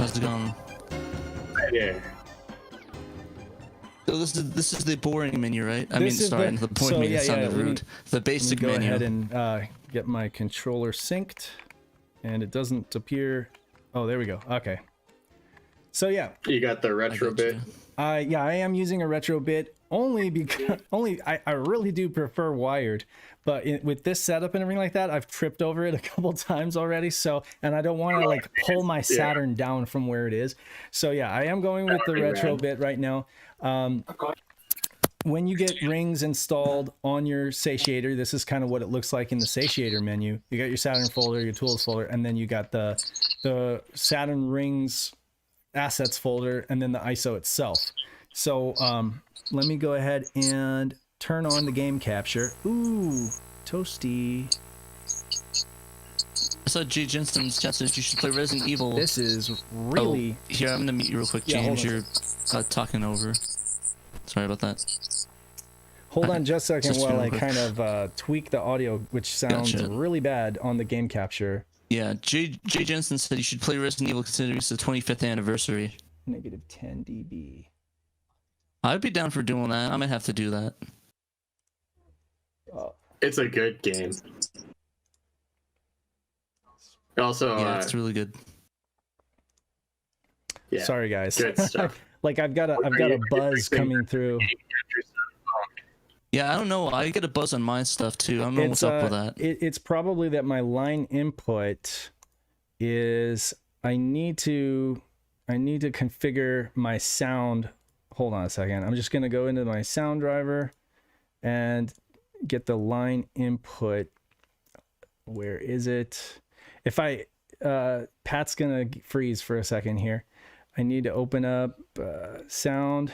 How's it going? Yeah. So this is the boring menu, right? I mean, This is sorry, the- the point so, menu yeah, sounded let me- rude. The Let me basic go menu. ahead and get my controller synced, and it doesn't appear. Oh, there we go. Okay. So yeah, You got the retro got bit. you. yeah, I am using a retro bit only because I really do prefer wired, but with this setup and everything like that, I've tripped over it a couple times already. So, and I don't want to like pull my Saturn down from where it is. So yeah, I am going with the retro bit right now. When you get rings installed on your satiator, this is kind of what it looks like in the satiator menu. You got your Saturn folder, your tools folder, and then you got the Saturn rings assets folder, and then the ISO itself. So let me go ahead and turn on the game capture. Ooh, toasty. I saw G. Jensen's chat says you should play Resident Evil. This is really... Oh, here, I'm gonna mute you real quick, Yeah, James. hold You're talking over. Sorry about that. Hold on just a second Just while real I quick. kind of tweak the audio, which sounds Gotcha. really bad on the game capture. Yeah, J. Jensen said you should play Resident Evil considering it's the 25th anniversary. Negative 10 dB. I'd be down for doing that. I might have to do that. Oh, It's a good game. Also, Yeah, it's really good. yeah, sorry guys. good stuff. Like I've got a buzz coming through. Yeah, I don't know. I get a buzz on my stuff too. I don't know what's up with that. It's probably that my line input is I need to configure my sound. Hold on a second. I'm just gonna go into my sound driver and get the line input. Where is it? If I Pat's gonna freeze for a second here. I need to open up sound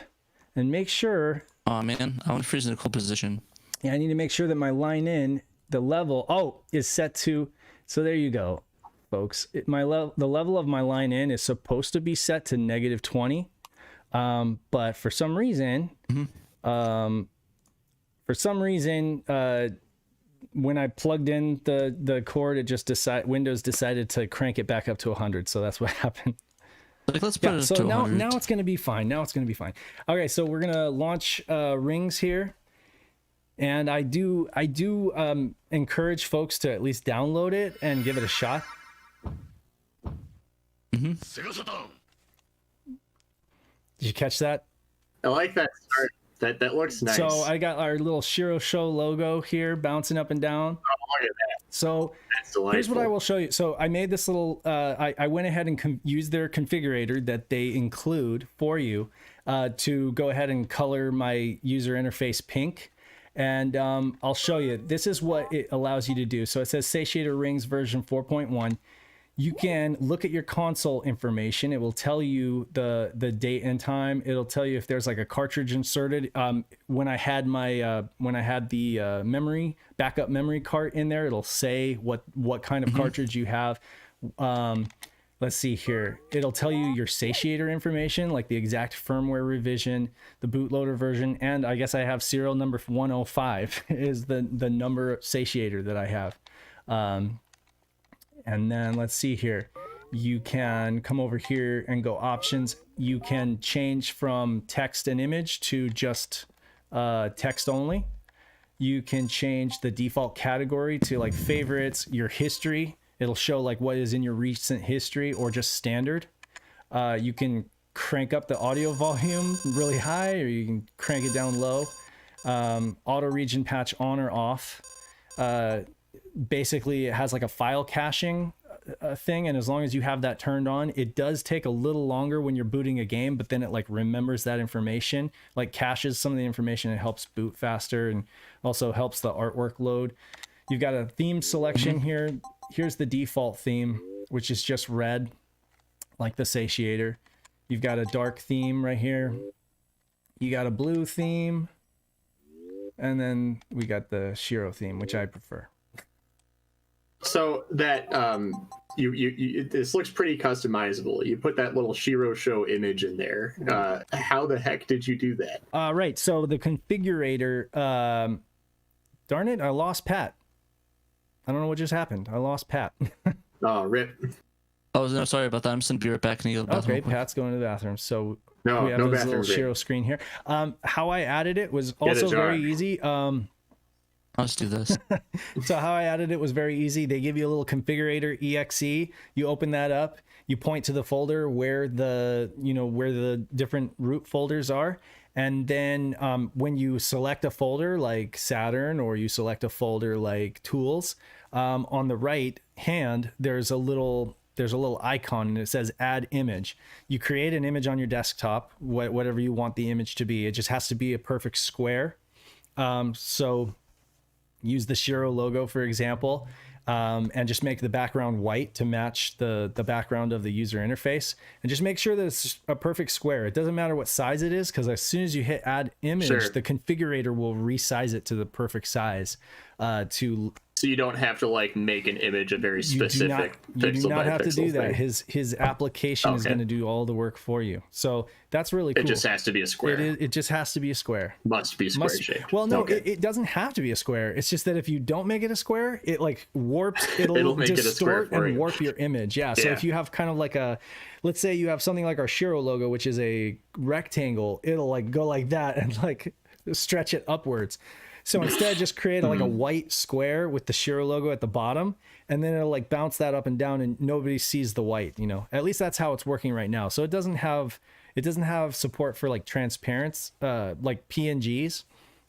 and make sure. Oh man, I want to freeze in a cool position. Yeah, I need to make sure that my line in, the level, is set to, so there you go, folks. The level of my line in is supposed to be set to negative 20, but for some reason, when I plugged in the cord, it just Windows decided to crank it back up to 100, so that's what happened. Like, let's put Yeah, it so to now 100. it's gonna be fine. Now it's gonna be fine. Okay, so we're gonna launch rings here, and I do encourage folks to at least download it and give it a shot. Did you catch that? I like that start. That looks nice. So I got our little SHIRO Show logo here bouncing up and down. Oh, look at that. So That's delightful. here's what I will show you. So I made this little, I went ahead and used their configurator that they include for you to go ahead and color my user interface pink. And I'll show you. This is what it allows you to do. So it says Satiator Rings version 4.1. You can look at your console information. It will tell you the date and time. It'll tell you if there's like a cartridge inserted. When I had the memory backup memory cart in there, it'll say what kind of cartridge you have. Let's see here. It'll tell you your satiator information, like the exact firmware revision, the bootloader version, and I guess I have serial number 105 is the number satiator that I have. And then let's see here. You can come over here and go options. You can change from text and image to just text only. You can change the default category to like favorites, your history. It'll show like what is in your recent history or just standard. You can crank up the audio volume really high, or you can crank it down low. Auto region patch on or off. Basically it has like a file caching thing, and as long as you have that turned on, it does take a little longer when you're booting a game, but then it like remembers that information, like caches some of the information. It helps boot faster and also helps the artwork load. You've got a theme selection here. Here's the default theme, which is just red, like the satiator. You've got a dark theme right here. You got a blue theme, and then we got the SHIRO theme, which I prefer. So that this looks pretty customizable. You put that little SHIRO Show image in there. How the heck did you do that? Right, so the configurator, darn it, I lost Pat. I don't know what just happened. I lost Pat. Oh, rip. Oh, no, sorry about that. I'm just gonna be right back and you go to the bathroom. Okay, real quick. Pat's going to the bathroom. So No, we have no this bathroom little break. SHIRO screen here. How I added it was Get a also jar. very easy. I'll just do this. So how I added it was very easy. They give you a little configurator exe. You open that up. You point to the folder where the different root folders are, and then when you select a folder like Saturn or you select a folder like Tools, on the right hand there's a little icon and it says Add Image. You create an image on your desktop, whatever you want the image to be. It just has to be a perfect square. So use the SHIRO logo, for example, and just make the background white to match the background of the user interface. And just make sure that it's a perfect square. It doesn't matter what size it is, because as soon as you hit Add Image, Sure. the configurator will resize it to the perfect size. So you don't have to like make an image a very specific you do pixel not by have to do pixel that. thing. His application is Okay. going to do all the work for you. So that's really cool. It just has to be a square. It just has to be a square. Must be square shaped. Well, no, Okay. it doesn't have to be a square. It's just that if you don't make it a square, it like warps. It'll make it a square distort for and you. warp your image. Yeah. So Yeah. if you have kind of like let's say you have something like our SHIRO logo, which is a rectangle, it'll like go like that and like stretch it upwards. So instead, just create like a white square with the SHIRO logo at the bottom, and then it'll like bounce that up and down, and nobody sees the white. At least that's how it's working right now. So it doesn't have support for like transparent, like PNGs.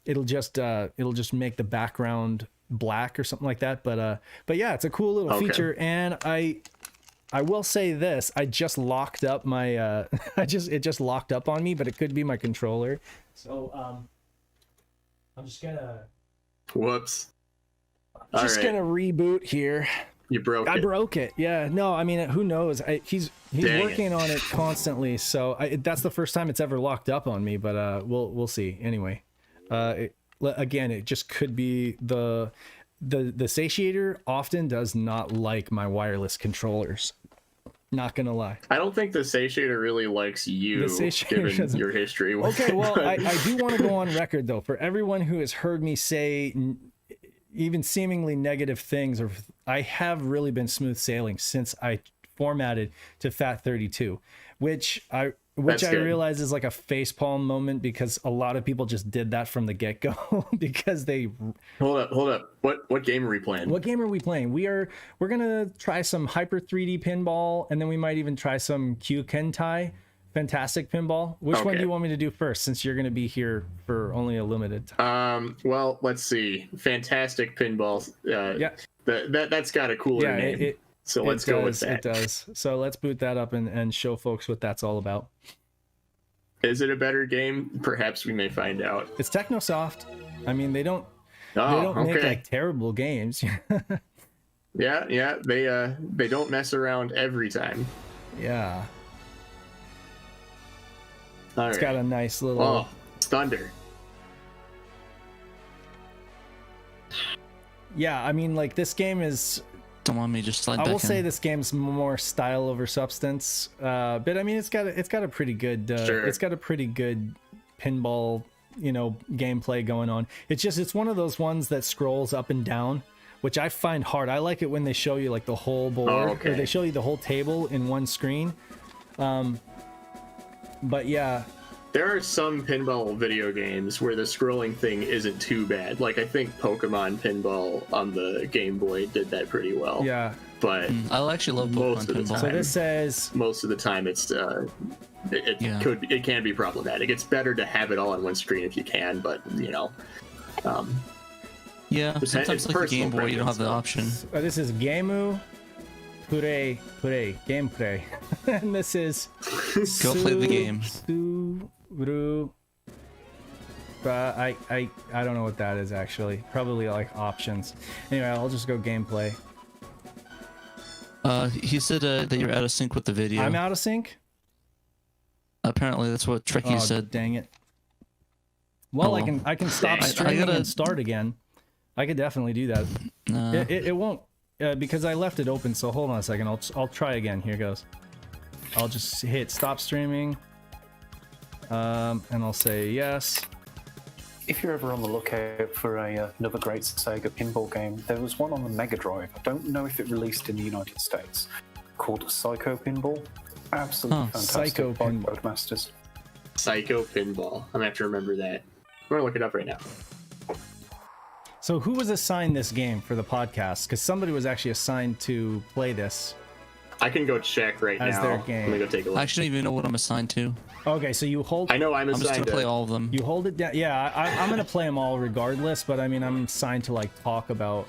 It'll just make the background black or something like that. But yeah, it's a cool little Okay. feature, and I will say this: I just locked up my it just locked up on me, but it could be my controller. So I'm just gonna Whoops. All right. gonna reboot here. You broke I it. broke it. Yeah. No, I mean, who knows? He's Dang working on it constantly. So that's the first time it's ever locked up on me. But we'll see. Anyway, again, it just could be the satiator often does not like my wireless controllers. Not gonna lie. I don't think the satiator really likes you, The satiator given doesn't- your history. with Okay, it, well, but- I do want to go on record, though, for everyone who has heard me say even seemingly negative things, or I have really been smooth sailing since I formatted to FAT32, which I That's good. realize is like a facepalm moment, because a lot of people just did that from the get-go because they. Hold up. What game are we playing? What game are we playing? We're gonna try some Hyper 3D Pinball, and then we might even try some Q Kentai Fantastic Pinball. Which one Okay. do you want me to do first, since you're gonna be here for only a limited time? Well, let's see. Fantastic Pinball. Yeah. That's got a cooler Yeah, name. So let's go with that. It does. So let's boot that up and show folks what that's all about. Is it a better game? Perhaps we may find out. It's Technosoft. I mean, they don't Oh, make okay. like terrible games. Yeah. They don't mess around every time. Yeah. All It's right. got a nice little. Oh, it's thunder. Yeah, I mean, like, this game is. Don't want me to just slide I back will say in. this game's more style over substance, but I mean it's got a pretty good Sure. it's got a pretty good pinball gameplay going on. It's one of those ones that scrolls up and down, which I find hard. I like it when they show you like the whole board, okay. or they show you the whole table in one screen. But yeah, There are some pinball video games where the scrolling thing isn't too bad. Like I think Pokemon Pinball on the Game Boy did that pretty well. yeah. But I actually love Most Pokemon of the Pinball. time. So this says most of the time it's Yeah. it can be problematic. It's better to have it all on one screen if you can, but Yeah, It's sometimes like the personal Game Boy, you don't have the preference, option. this is Gameu Pure Gameplay, and this is Go play the game. Suru. I don't know what that is actually. Probably like options. Anyway, I'll just go gameplay. He said that you're out of sync with the video. I'm out of sync. Apparently, that's what Tricky Oh, said. dang it. Well, Oh, I well. can stop I streaming gotta- and start again. I could definitely do that. It won't because I left it open. So hold on a second. I'll try again. Here goes. I'll just hit stop streaming. And I'll say yes. If you're ever on the lookout for another great Sega pinball game, there was one on the Mega Drive. I don't know if it released in the United States. called Psycho Pinball. Absolutely fantastic. Psycho by Pinball. Codemasters. Psycho Pinball. I'm gonna have to remember that. I'm gonna look it up right now. So who was assigned this game for the podcast? Because somebody was actually assigned to play this. I can go check right As now. their game. Let me go take a look. I actually don't even know what I'm assigned to. Okay, so you hold. I know I'm I'm just assigned gonna play to. all of them. You hold it down. Yeah, I'm gonna play them all regardless. But I mean, I'm assigned to like talk about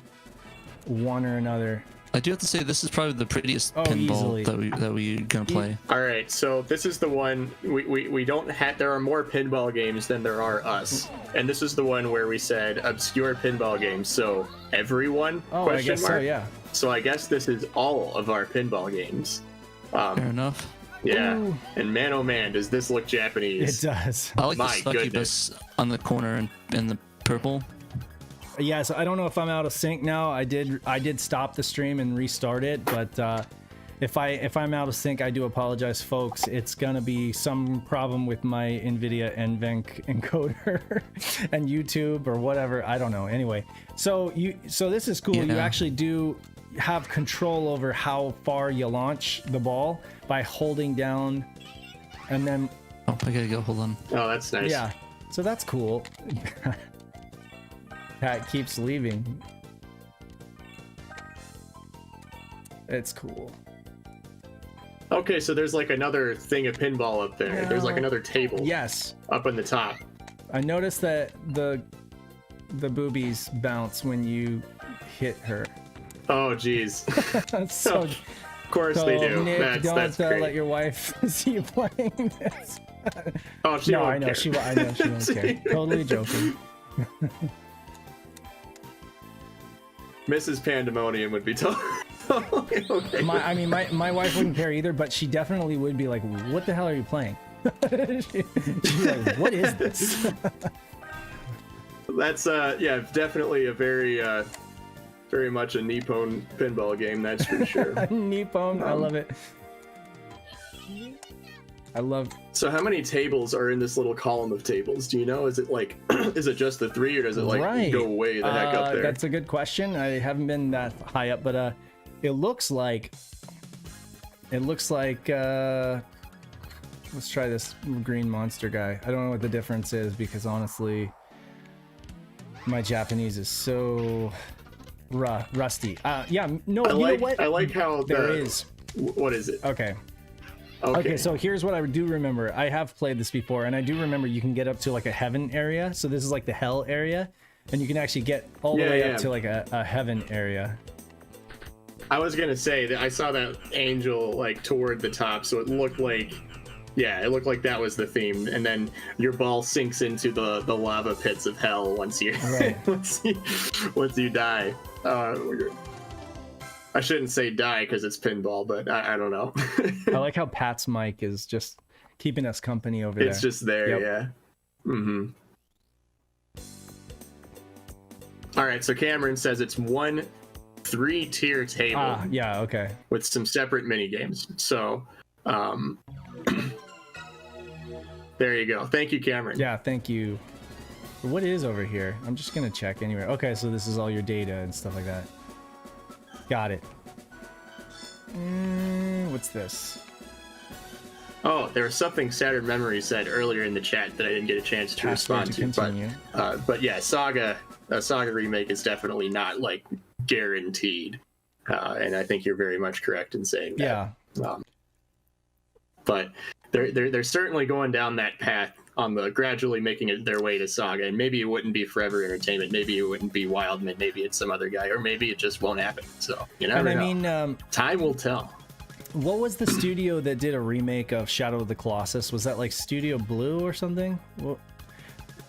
one or another. I do have to say this is probably the prettiest easily. pinball that we gonna play. All right, so this is the one we don't have. There are more pinball games than there are us, and this is the one where we said obscure pinball games. So everyone? Oh, I guess so. Yeah. So I guess this is all of our pinball games. Fair enough. Yeah, Ooh. and man, oh man, does this look Japanese? It does. I like the My succubus on the corner in the purple. Yeah, so I don't know if I'm out of sync now. I did stop the stream and restart it, but if I'm out of sync, I do apologize, folks. It's gonna be some problem with my NVIDIA NVENC encoder and YouTube or whatever. I don't know. Anyway, so this is cool. You Yeah. actually do have control over how far you launch the ball by holding down, and then Oh, I gotta go. Hold on. Oh, that's nice. yeah. So that's cool. Pat keeps leaving. It's cool. Okay, so there's like another thing of pinball up there. There's like No. another table Yes, up on the top. I noticed that the boobies bounce when you hit her. Oh, geez. That's so. Of course So, they do. Nick, That's don't great. let your wife see you playing this. Oh, she No, won't I know care. I know she won't care. Totally joking. Mrs. Pandemonium would be told. Okay. My wife wouldn't care either, but she definitely would be like, "What the hell are you playing?" She'd be like, "What is this?" That's yeah, definitely a very much a Nippon pinball game, that's for sure. Nippon, I love it. I love. So how many tables are in this little column of tables? Do you know? Is it like is it just the 3 or does it like Right. go way the heck up there? That's a good question. I haven't been that high up, but it looks like let's try this green monster guy. I don't know what the difference is because honestly my Japanese is so rusty. Yeah, no, you know what? I like how There is. What is it? Okay. Okay, so here's what I do remember. I have played this before, and I do remember you can get up to like a heaven area. So this is like the hell area, and you can actually get all the way up to like a heaven area. I was gonna say that I saw that angel like toward the top, so it looked like that was the theme, and then your ball sinks into the lava pits of hell once you Right. once you die. I shouldn't say die because it's pinball, but I don't know. I like how Pat's mic is just keeping us company over there. It's just there, Yep. yeah. Mm-hmm. All right, so Cameron says it's one 3-tier table Yeah, okay. with some separate mini games. So, there you go. Thank you, Cameron. Yeah, thank you. What is over here? I'm just gonna check anyway. Okay, so this is all your data and stuff like that. Got it. What's this? Oh, there was something Saturn Memory said earlier in the chat that I didn't get a chance to Password respond to to. continue. But yeah, Saga remake is definitely not like guaranteed, and I think you're very much correct in saying that. Yeah. But they're certainly going down that path on the gradually making it their way to Saga, and maybe it wouldn't be Forever Entertainment, maybe it wouldn't be Wildman, maybe it's some other guy, or maybe it just won't happen. So you never And I know. mean, Time will tell. what was the studio that did a remake of Shadow of the Colossus? Was that like Studio Blue or something?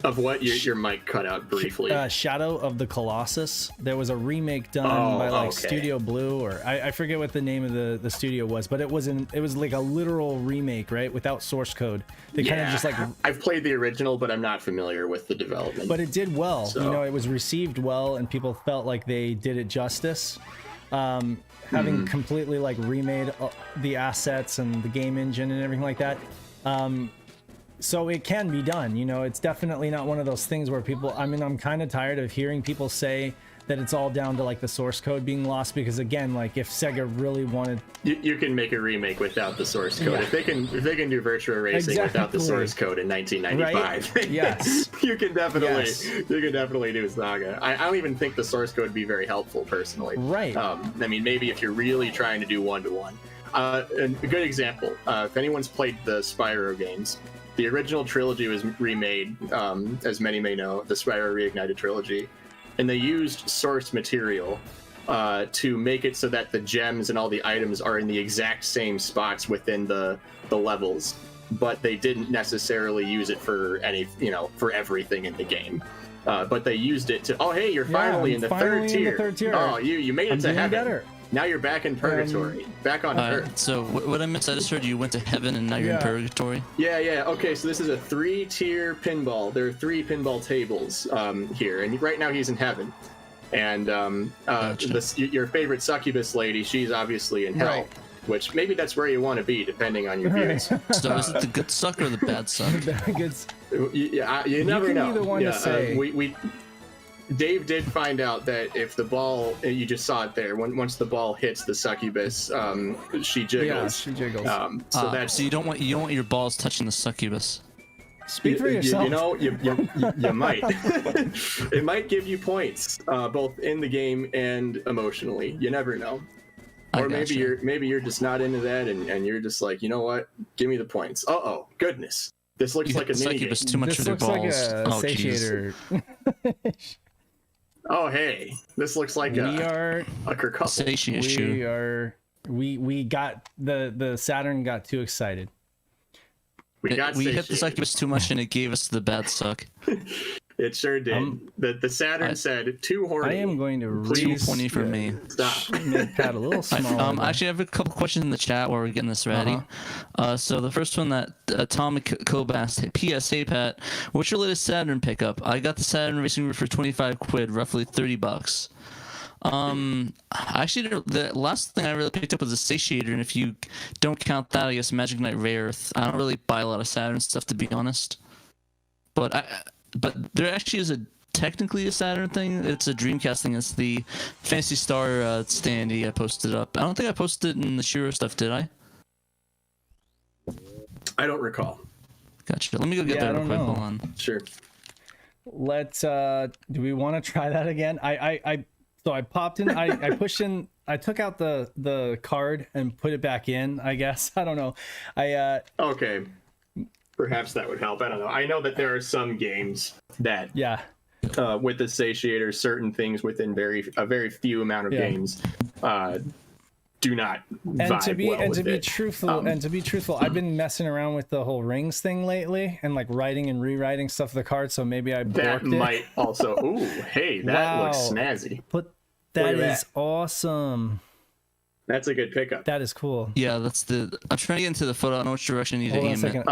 Of what your mic cut out briefly. Shadow of the Colossus. There was a remake done by like okay. Studio Blue, or I forget what the name of the studio was, but it was like a literal remake, right? Without source code. They kind of just like. I've played the original, but I'm not familiar with the development. But it did well. So- You know, it was received well, and people felt like they did it justice. Having completely like remade the assets and the game engine and everything like that. So it can be done, you know. It's definitely not one of those things where people, I mean, I'm kind of tired of hearing people say that it's all down to like the source code being lost, because again, like if Sega really wanted, you can make a remake without the source code. Yeah. If they can do Virtua Racing without the source code in 1995, right? Yes, you can definitely do Saga. I don't even think the source code would be very helpful personally. Right. I mean, maybe if you're really trying to do one-to-one. And a good example, if anyone's played the Spyro games, the original trilogy was remade, as many may know, the Spyro Reignited trilogy, and they used source material to make it so that the gems and all the items are in the exact same spots within the levels, but they didn't necessarily use it for for everything in the game. But they used it to, oh hey, you're finally in the third tier. Oh, you made it to heaven. Better. Now you're back in purgatory, back on Earth. So what I missed, I just heard you went to heaven and now you're in purgatory. Yeah. Okay, so this is a 3-tier pinball. There are 3 pinball tables here, and right now he's in heaven. And Gotcha. Your favorite succubus lady, she's obviously in hell, Right. which maybe that's where you want to be, depending on your views. So is it the good suck or the bad suck? You never can know. be the one to say. Dave did find out that if the ball, you just saw it there, once the ball hits the succubus, she jiggles. Yeah, she jiggles. So you don't want your balls touching the succubus. Speak for yourself. You might. It might give you points, both in the game and emotionally. You never know. Or maybe you're just not into that, and you're just like, you know what? Give me the points. Oh goodness, this looks like a mini game. Too much This for their looks like balls. a satiator. Oh hey, this looks like a kerfuffle. Satiation. We got the Saturn got too excited. We hit the succubus too much and it gave us the bad suck. It sure did. The Saturn said too horny. I am going to Too horny for me. Stop. make that a little smaller. Actually, I have a couple questions in the chat while we're getting this ready. So the first one that Atomic Kobe asked, PSA Pat, what's your latest Saturn pickup? I got the Saturn Racing Room for 25 quid, roughly $30. Actually, the last thing I really picked up was a satiator, and if you don't count that, I guess Magic Knight Rare Earth. I don't really buy a lot of Saturn stuff, to be honest. But there actually is technically a Saturn thing. It's a Dreamcast thing. It's the Fantasy Star standee I posted up. I don't think I posted it in the SHIRO stuff, did I? I don't recall. Gotcha. Let me go get that real quick. Hold on. Sure. Let's do we want to try that again? So I popped in, I pushed in, I took out the card and put it back in, I guess. I don't know. Okay. Perhaps that would help. I don't know. I know that there are some games that with the satiator, certain things within a very few amount of games do not vibe to be truthful, I've been messing around with the whole rings thing lately and like writing and rewriting stuff to the card, so maybe I that borked might also hey, that looks snazzy. But that is awesome. That's a good pickup. That is cool. Yeah, I'm trying to get into the photo. I don't know which direction you need to aim it.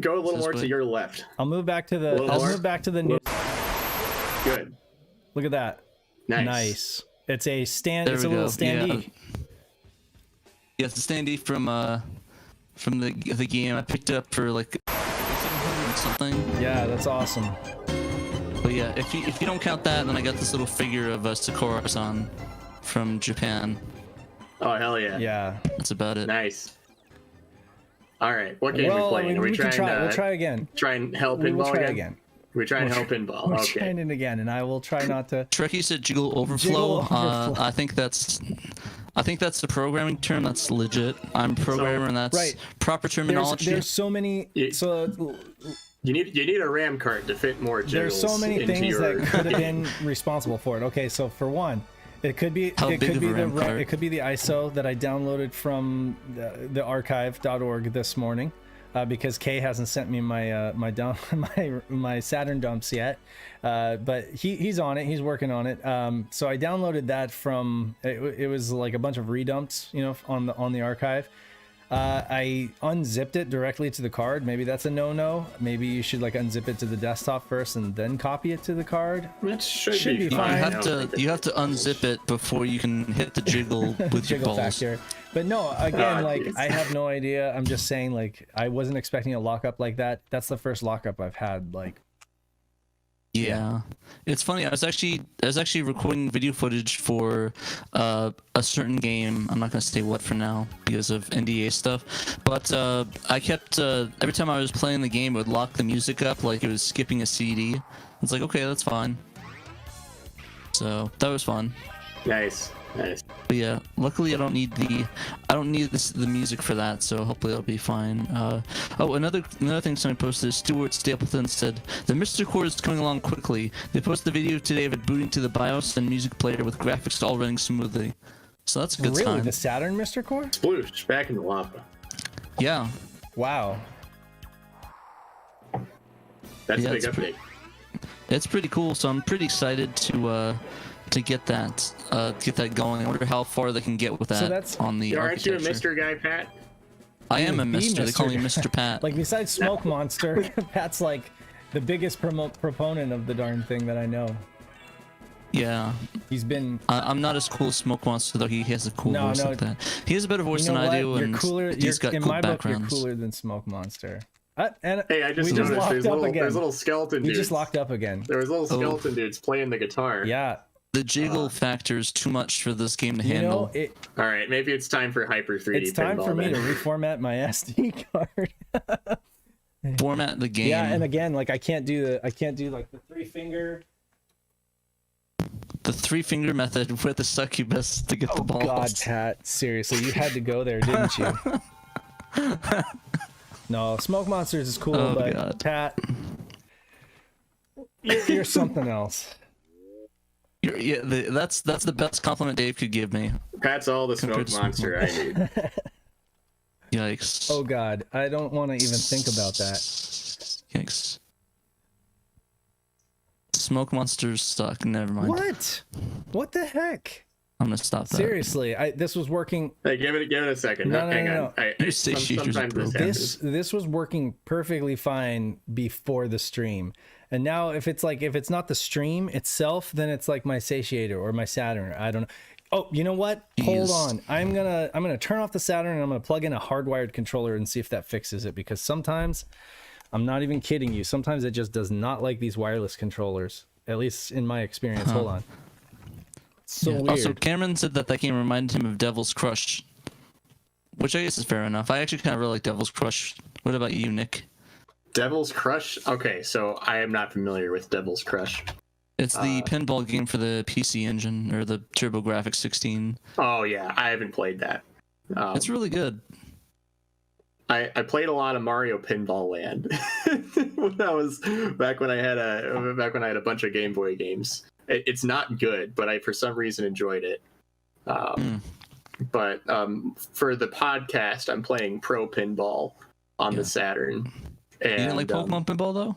Go a little more to your left. I'll move back to the new. Good. Look at that. Nice. It's a it's a little standee. Yeah, it's a standee from the game. I picked it up for like 700 something. Yeah, that's awesome. But yeah, if you don't count that, then I got this little figure of Sakura-san from Japan. Oh hell yeah! Yeah, that's about it. Nice. All right, what game are we playing? We'll try again. Try and help pinball We'll try again. We try and help pinball. We're Okay. trying it again, and I will try not to. Trekkie said jiggle overflow. I think that's the programming term. That's legit. I'm a programmer, and that's proper terminology. There's so many. You need a RAM cart to fit more jiggles. There's so many things that could have been responsible for it. Okay, so for one, it could be the ISO that I downloaded from the archive.org this morning, because Kay hasn't sent me my my Saturn dumps yet, but he's on it. He's working on it. So I downloaded that from it was like a bunch of redumps, on the archive. I unzipped it directly to the card. Maybe that's a no-no. Maybe you should like unzip it to the desktop first and then copy it to the card. It should be fine. fine. You have to unzip it before you can hit the jiggle with your balls. Factor. But no, again, I have no idea. I'm just saying, like, I wasn't expecting a lockup like that. That's the first lockup I've had, like, Yeah, it's funny. I was actually recording video footage for a certain game. I'm not gonna say what for now because of NDA stuff. But I kept every time I was playing the game, it would lock the music up like it was skipping a CD. It's like, okay, that's fine. So that was fun. Nice. But yeah, luckily I don't need the music for that, so hopefully it'll be fine. Another thing somebody posted, Stuart Stapleton said, the Mr. Core is coming along quickly. They posted the video today of it booting to the BIOS and music player with graphics all running smoothly. So that's a good Really? sign. The Saturn Mr. Core? Sploosh, back in the lava. Yeah. Wow. That's Yeah, a big it's update. It's pretty cool, so I'm pretty excited to get that going. I wonder how far they can get with that So that's- on the Aren't you a architecture. Mr. Guy, Pat? I am a The Mister. They call me Mr. Mr. Pat. Like besides Smoke Monster, Pat's like the biggest proponent of the darn thing that I know. Yeah. He's been. I'm not as cool as Smoke Monster, though. He has a cool No, voice no. like that. He has a better voice You know than what? I do, You're and cooler. he's got In cool my book, you're backgrounds. cooler than Smoke Monster. And Hey, I just we just noticed locked there's up little, again. there's little skeleton We dudes. just locked up again. There was little skeleton dudes playing the guitar. Yeah. The jiggle factor is too much for this game to You handle. know, All right, maybe it's time for Hyper 3D it's time pinball for me then. to reformat my SD card. Format the game. Yeah, and again, like I can't do like the 3-finger. The 3-finger method with the succubus to get the balls. God, Pat, seriously, you had to go there, didn't you? No, Smoke Monsters is cool, Oh, but God. Pat, you're something else. That's the best compliment Dave could give me. Pat's all the Compared smoke to monster I need. Yikes. Oh God, I don't want to even think about that. Yikes. Smoke monsters suck. Never mind. What? What the heck? I'm gonna stop that. Seriously, this was working. Hey, give it a second. No, Hang no, on. no. Your satiator's Sometimes this broken. happens. This was working perfectly fine before the stream, and now if it's not the stream itself, then it's like my satiator or my Saturn. I don't know. Oh, you know what? Hold Jeez. on. I'm gonna turn off the Saturn and I'm gonna plug in a hardwired controller and see if that fixes it, because sometimes, I'm not even kidding you, sometimes it just does not like these wireless controllers. At least in my experience. Hold on. So Yeah. weird. Also, Cameron said that game reminded him of Devil's Crush, which I guess is fair enough. I actually kind of really like Devil's Crush. What about you, Nick? Devil's Crush? Okay, so I am not familiar with Devil's Crush. It's the pinball game for the PC Engine or the TurboGrafx 16. Oh yeah, I haven't played that. It's really good. I played a lot of Mario Pinball Land when I was back when I had a bunch of Game Boy games. It's not good, but I for some reason enjoyed it. But for the podcast, I'm playing Pro Pinball on the Saturn. And, You didn't like Pokemon Pinball though?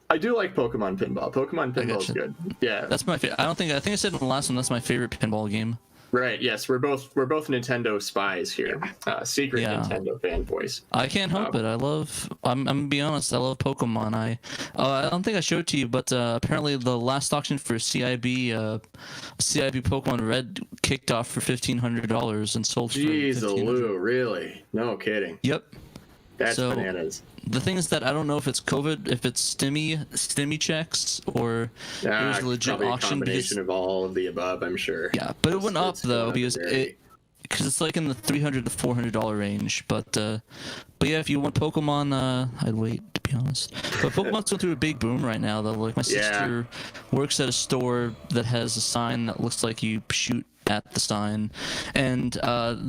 I do like Pokemon Pinball. Pokemon Pinball is gotcha. good. Yeah, That's my favorite. I think I said in the last one that's my favorite pinball game. right. Yes, we're both Nintendo spies here. Secret Yeah. Nintendo fanboys. I can't help it. I'm gonna be honest. I love Pokemon. I don't think I showed it to you, but apparently the last auction for CIB Pokemon Red kicked off for $1,500 and sold for Jeez, $1,500. Lou, really? No kidding. Yep. That's So- bananas. The thing is that I don't know if it's COVID, if it's stimmy checks, or it was a legit Probably a auction. combination Because, of all of the above, I'm sure. yeah, but it went up It's though going because very- it's like in the $300 to $400 range. But yeah, if you want Pokemon, I'd wait, to be honest. But Pokemon's going through a big boom right now though. Like my sister works at a store that has a sign that looks like you shoot at the sign, and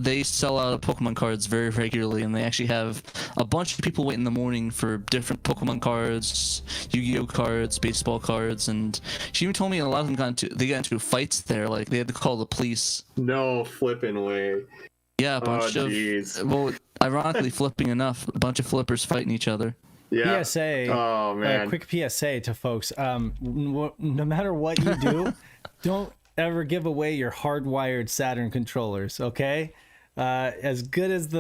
they sell out of Pokemon cards very regularly, and they actually have a bunch of people wait in the morning for different Pokemon cards, Yu-Gi-Oh cards, baseball cards, and she even told me a lot of them got into fights there, like they had to call the police. No flipping way. Yeah, a bunch of jeez. well, ironically flipping enough, a bunch of flippers fighting each other. Yeah. PSA. Oh man. Quick PSA to folks. No matter what you do, don't ever give away your hardwired Saturn controllers, okay? As good as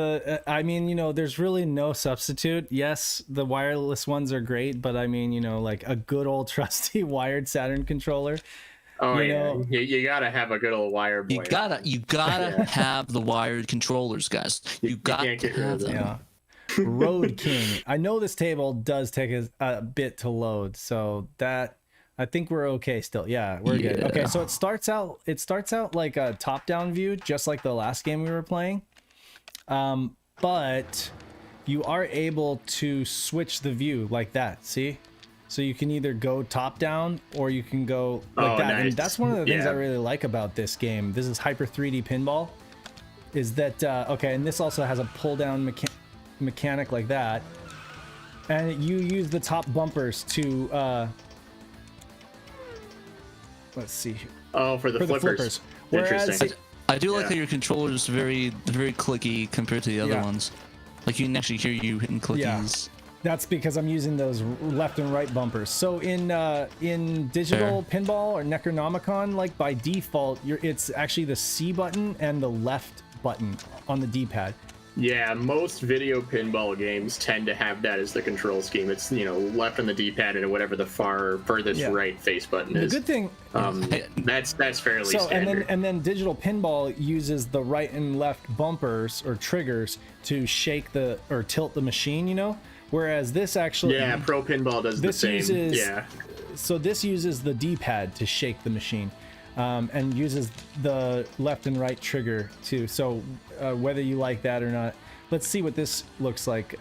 I mean, there's really no substitute. Yes, the wireless ones are great, but I mean, like a good old trusty wired Saturn controller. Oh you yeah. know- You gotta have a good old wire boy. You gotta have the wired controllers, guys. You got can't to get rid of have them. them. Yeah. Road King. I know this table does take a bit to load, so that I think we're okay still. Yeah, we're good. Okay, Yeah. so it starts out like a top-down view, just like the last game we were playing. But you are able to switch the view like that. See? So you can either go top-down or you can go like that. Nice. And that's one of the things Yeah. I really like about this game. This is Hyper 3D Pinball. Is that okay? And this also has a pull-down mechanic like that. And you use the top bumpers to let's see here. Oh, for the flippers. Whereas Interesting. I do like Yeah. how your controller is very clicky compared to the other Yeah. ones. Like you can actually hear you hitting clickies. that's because I'm using those left and right bumpers. So in digital pinball or Necronomicon, like by default, it's actually the C button and the left button on the D-pad. Yeah, most video pinball games tend to have that as the control scheme. It's, left on the D-pad and whatever the furthest Yeah. right face button The is. good thing That's fairly so standard. and then digital pinball uses the right and left bumpers or triggers to shake or tilt the machine, whereas this actually Yeah, Pro Pinball does the this same. uses- Yeah. so this uses the D-pad to shake the machine, and uses the left and right trigger too. So whether you like that or not, let's see what this looks like.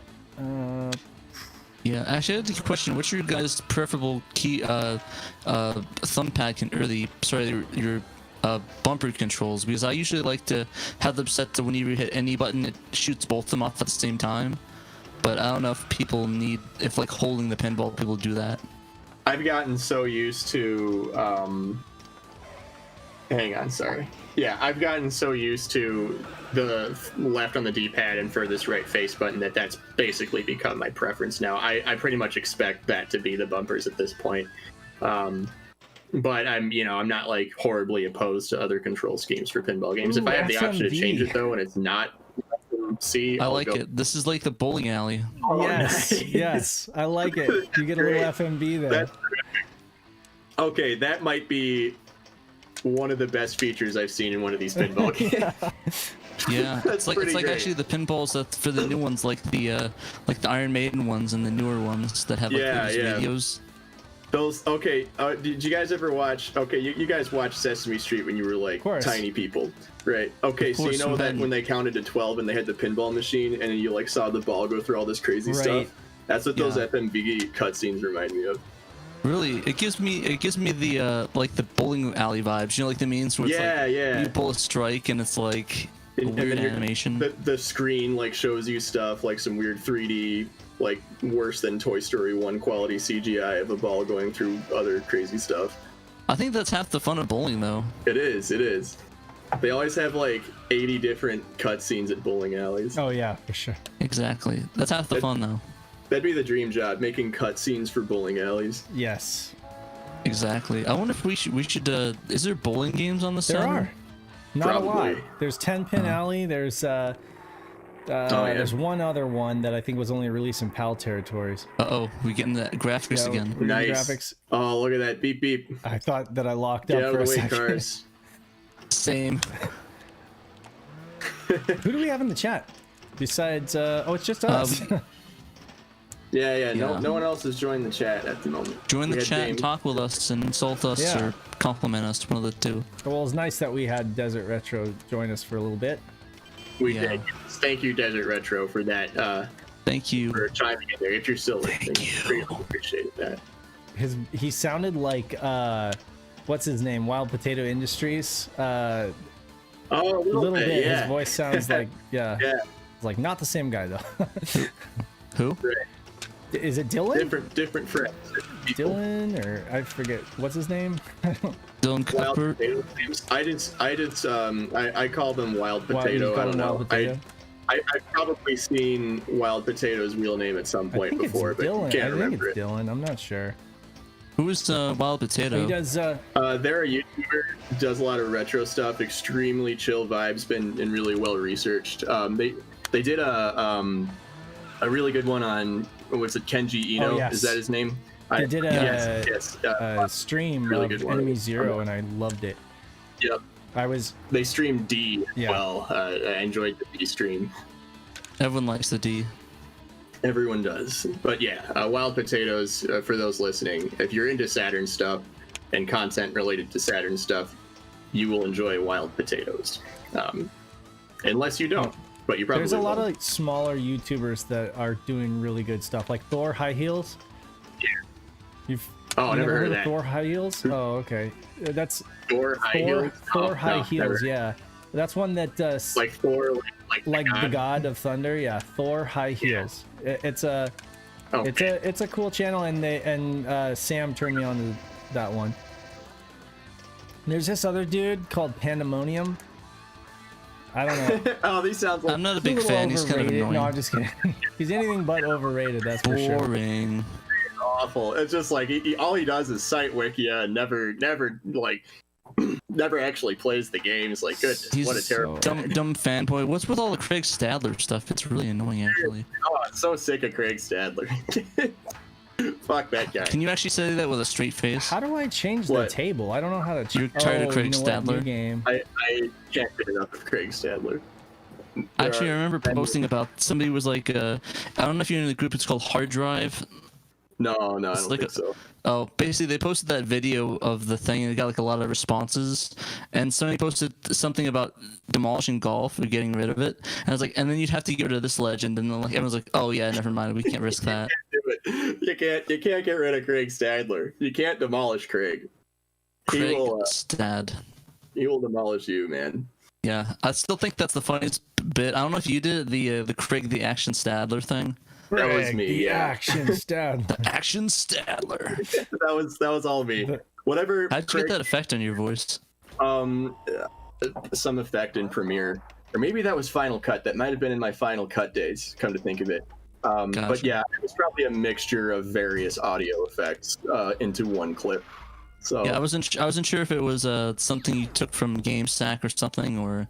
Yeah, actually, I had a question. What's your guys' preferable key, thumb pad your bumper controls? Because I usually like to have them set to whenever you hit any button, it shoots both of them off at the same time. But I don't know if like holding the pinball, people do that. I've gotten so used to hang on, sorry. Yeah, I've gotten so used to the left on the D-pad and furthest right face button that's basically become my preference now. I pretty much expect that to be the bumpers at this point. But I'm not like horribly opposed to other control schemes for pinball games. If Ooh, I have the option to FMV. change it though and it's not C, I I'll like go. it. This is like the bowling alley. Oh, Yes, nice. yes, I like it. You get a Great. little FMV there. That's terrific. Okay, that might be one of the best features I've seen in one of these pinball games. Yeah, That's it's like pretty great. actually the pinballs that for the new ones, like the Iron Maiden ones and the newer ones that have like Yeah, those yeah. videos. Those okay. Did you guys ever watch? Okay, you guys watched Sesame Street when you were like course. tiny people, right? Okay, Of so you course, know we that hadn't. when they counted to 12 and they had the pinball machine, and then you like saw the ball go through all this crazy Right. stuff. That's what those Yeah. FMV cutscenes remind me of. Really, it gives me the like the bowling alley vibes. You know, like the means where it's Yeah, like yeah. you pull a strike and it's like a And weird then animation. The screen like shows you stuff like some weird 3D, like worse than Toy Story 1 quality CGI of a ball going through other crazy stuff. I think that's half the fun of bowling, though. It is. They always have like 80 different cutscenes at bowling alleys. Oh yeah, for sure. Exactly. That's half the fun, though. That'd be the dream job, making cutscenes for bowling alleys. Yes, Exactly. I wonder if we should. Is there bowling games on the there Saturn? are. Not a lot. Probably. There's 10-pin alley. There's there's one other one that I think was only released in PAL territories. We getting the graphics Yeah, again. we're getting Nice. graphics. Oh, look at that. Beep, beep. I thought that I locked Get up out for of a the way, second. cars. Same. Who do we have in the chat? Besides, it's just us. Yeah. Yeah. No one else has joined the chat at the moment. Join the We had chat and James. talk with us and insult us Yeah. or compliment us. One of the two. Well, it's nice that we had Desert Retro join us for a little bit. We Yeah. did. Thank you, Desert Retro, for that. Thank you. For chiming in there. If you're still listening, greatly appreciated that. He sounded like what's his name? Wild Potato Industries. Oh, a A little bit. yeah. His voice sounds like Yeah. It's like not the same guy though. Who? Is it Dylan? Different friends. Dylan or I forget what's his name. Dylan Wild Cooper. potato names. I call them Wild Wild- you Potato. call I don't him know. Wild Potato? I've probably seen Wild Potato's real name at some I point think before, it's but Dylan. can't I think remember it's it. Dylan. I'm not sure. Who is Wild Potato? He does. They're a YouTuber, does a lot of retro stuff, extremely chill vibes, been really well researched. They did a really good one on what's it, Kenji Eno? Oh, yes. Is that his name? They did a- yes. Stream really of good one. Enemy Zero, and I loved it. Yep. I was They streamed D as Yeah. well. I enjoyed the D stream. Everyone likes the D. Everyone does. But yeah, Wild Potatoes, for those listening, if you're into Saturn stuff and content related to Saturn stuff, you will enjoy Wild Potatoes. Unless you don't, but you probably There's a lot will. of like, smaller YouTubers that are doing really good stuff, like Thor High Heels. Yeah. You've Oh, you never heard of of that. Thor High Heels? Oh, okay. That's Thor High Heels? Thor Oh, High no, Heels, never. yeah. That's one that Like Thor, like the god of thunder, yeah. Thor High Heels. It's a Okay. it's a cool channel, and Sam turned me on to that one. There's this other dude called Pandemonium. I don't know. Oh, these sounds like I'm not a He's big little fan. He's kind of overrated. annoying. No, I'm just kidding. He's anything but overrated, that's for sure. Boring. awful. It's just like all he does is cite Wikia and never like never actually plays the games. Like, goodness, He's what a terrible. dumb fanboy. What's with all the Craig Stadler stuff? It's really annoying, actually. Oh, I'm so sick of Craig Stadler. Fuck that guy. Can you actually say that with a straight face? How do I change the What? table? I don't know how to change. You're tired of Craig you know what? New Stadler? game. I can't get enough of Craig Stadler. Actually, I There are- remember posting about somebody was like, I don't know if you're in the group. It's called Hard Drive. No, I It's don't like think a- so. Oh, basically they posted that video of the thing and it got like a lot of responses. And somebody posted something about demolishing golf or getting rid of it. And I was like, and then you'd have to get rid of this legend. And then like everyone's like, oh yeah, never mind, we can't risk that. Do it. You can't get rid of Craig Stadler. You can't demolish Craig. Craig will, Stad. He will demolish you, man. Yeah, I still think that's the funniest bit. I don't know if you did the Craig the Action Stadler thing. That was Craig, me, The yeah. action Stadler. Action Stadler. that was all me. The- Whatever. How'd you Craig, get that effect on your voice? some effect in Premiere, or maybe that was Final Cut. That might have been in my Final Cut days. Come to think of it. But Gotcha. yeah, it was probably a mixture of various audio effects into one clip. So Yeah, I wasn't sure if it was something you took from GameStack or something, or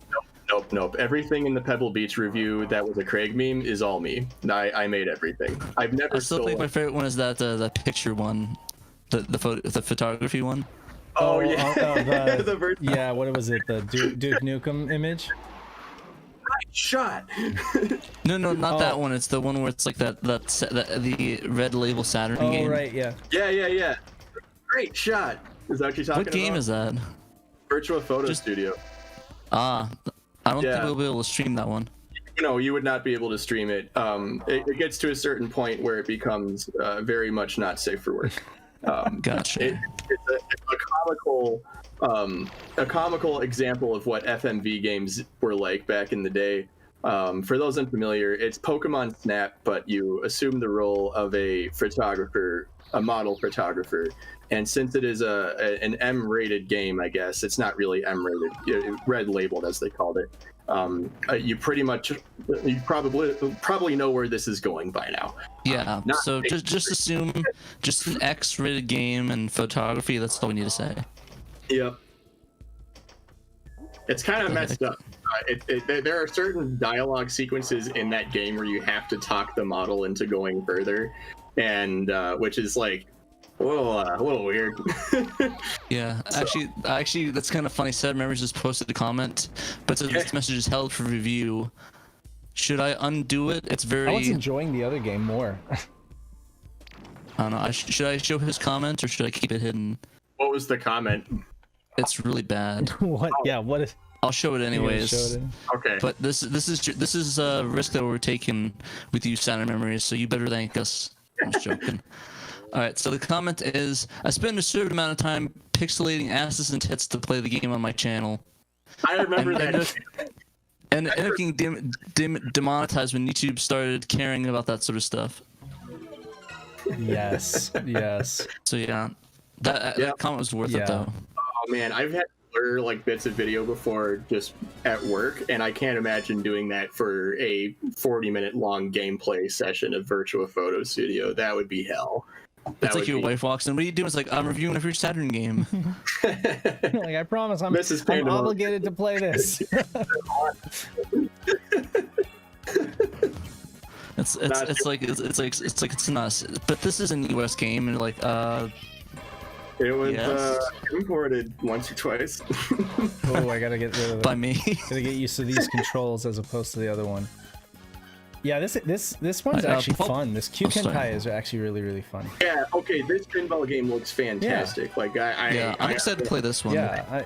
nope. Everything in the Pebble Beach review that was a Craig meme is all me. I made everything. I've never I still think my favorite one is that the picture one, the photography one. Oh yeah, the virtual Yeah, what was it? The Duke Nukem image? shot. No, not Oh. that one. It's the one where it's like the red label Saturn Oh, game. right, yeah. Yeah. Great shot. Is that what you're talking What game about? is that? Virtua Photo Just- Studio. Ah, I don't Yeah. think we'll be able to stream that one. No, you would not be able to stream it. It gets to a certain point where it becomes very much not safe for work. Gotcha. It's a comical example of what FMV games were like back in the day. For those unfamiliar, it's Pokemon Snap, but you assume the role of a photographer, a model photographer. And since it is an M-rated game, I guess it's not really M-rated, red labeled as they called it. You probably know where this is going by now. Yeah. not So big just assume just an X-rated game and photography. That's all we need to say. Yep. It's kind of messed up. There are certain dialogue sequences in that game where you have to talk the model into going further, and which is like, whoa, a little weird. Yeah, actually, that's kind of funny. Saturn Members just posted a comment, but said this message is held for review. Should I undo it? It's I was very. enjoying the other game more. I don't know. Should I show his comment or should I keep it hidden? What was the comment? It's really bad. What? Yeah, what is... I'll show it anyways. Show it in? Okay. But this is a risk that we're taking with you, Saturn Memories. So you better thank us. I'm just joking. All right. So the comment is: I spend a certain amount of time pixelating asses and tits to play the game on my channel. I remember and- that. And ended up getting demonetized when YouTube started caring about that sort of stuff. Yes. So yeah, that comment was worth it Yeah. though. Oh man, I've had to blur like bits of video before just at work, and I can't imagine doing that for a 40-minute long gameplay session of Virtua Photo Studio. That would be hell. It's like your wife walks in. What are you doing? It's like I'm reviewing every Saturn game. Like, I promise I'm Pandemonium. obligated to play this. It's not. But this is an US game, and like It was Yes. imported once or twice. Oh, I gotta get rid of by it. me. Gotta get used to these controls as opposed to the other one. Yeah, this one's actually fun. This Kyukentai is actually really fun. Yeah, okay, this pinball game looks fantastic. Yeah. Like I'm excited to play this one. Yeah,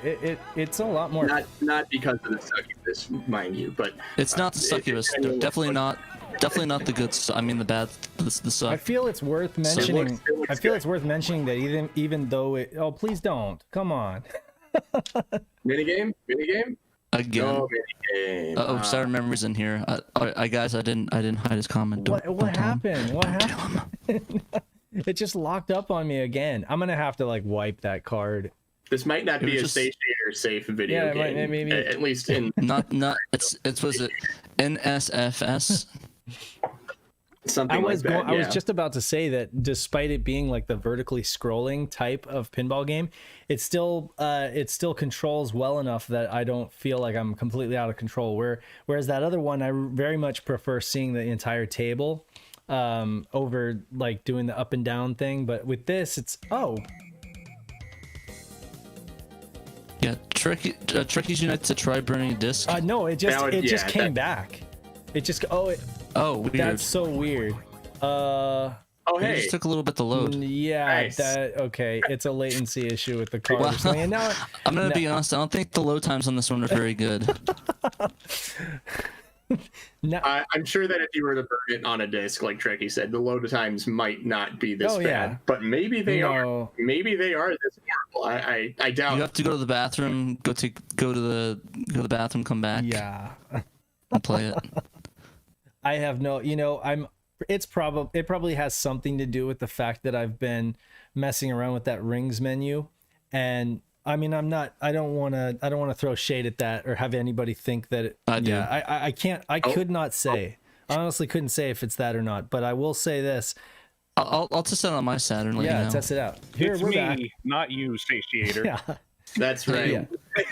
it's a lot more. Not because of the succubus, mind you, but it's not the succubus. Definitely not the good. I mean the bad. The suck. I feel it's worth mentioning. It's worth mentioning that even though it. Oh, please don't. Come on. Minigame. Again. No minigame. Saturn Memories in here. Guys, I didn't hide his comment. What happened? What happened? It just locked up on me again. I'm gonna have to like wipe that card. This might not be a satiator safe video game. Maybe at least in not. It's was it NSFS. Something like that. I was just about to say that despite it being like the vertically scrolling type of pinball game, it still controls well enough that I don't feel like I'm completely out of control. Whereas that other one, I very much prefer seeing the entire table over like doing the up and down thing. But with this, it's yeah, Trekkies Unite to try burning a disc. No, it just came back. It just weird. That's so weird. Hey, it just took a little bit to load. Yeah, nice. Okay. It's a latency issue with the card. Well, and now, I'm gonna be honest. I don't think the load times on this one are very good. I'm sure that if you were to burn it on a disc, like Trekkie said, the load times might not be this bad. But maybe they are. Maybe they are this horrible. I doubt. You have to go to the bathroom. Go to the bathroom. Come back. Yeah. And play it. I have no. It probably has something to do with the fact that I've been messing around with that rings menu, and I mean I don't want to throw shade at that or have anybody think that I can't. I could not say. I honestly couldn't say if it's that or not, but I will say this. I'll test it on my Saturn. Test it out. Here, it's we're me, back. not you, satiator. Yeah. That's right. Yeah. Hey,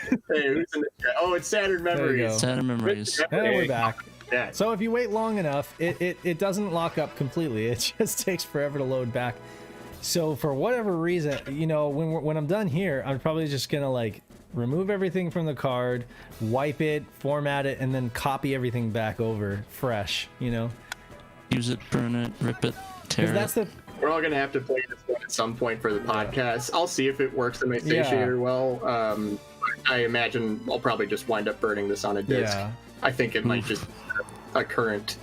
who's in the chat? Oh, it's Saturn Memories. Saturn Memories. And we're back. Yeah. So if you wait long enough, it doesn't lock up completely. It just takes forever to load back. So for whatever reason, when I'm done here, I'm probably just gonna like remove everything from the card, wipe it, format it, and then copy everything back over fresh. Use it, burn it, rip it, tear it. We're all gonna have to play this one at some point for the podcast. I'll see if it works in my satiator well. I imagine I'll probably just wind up burning this on a disc. Yeah. I think it might just be a current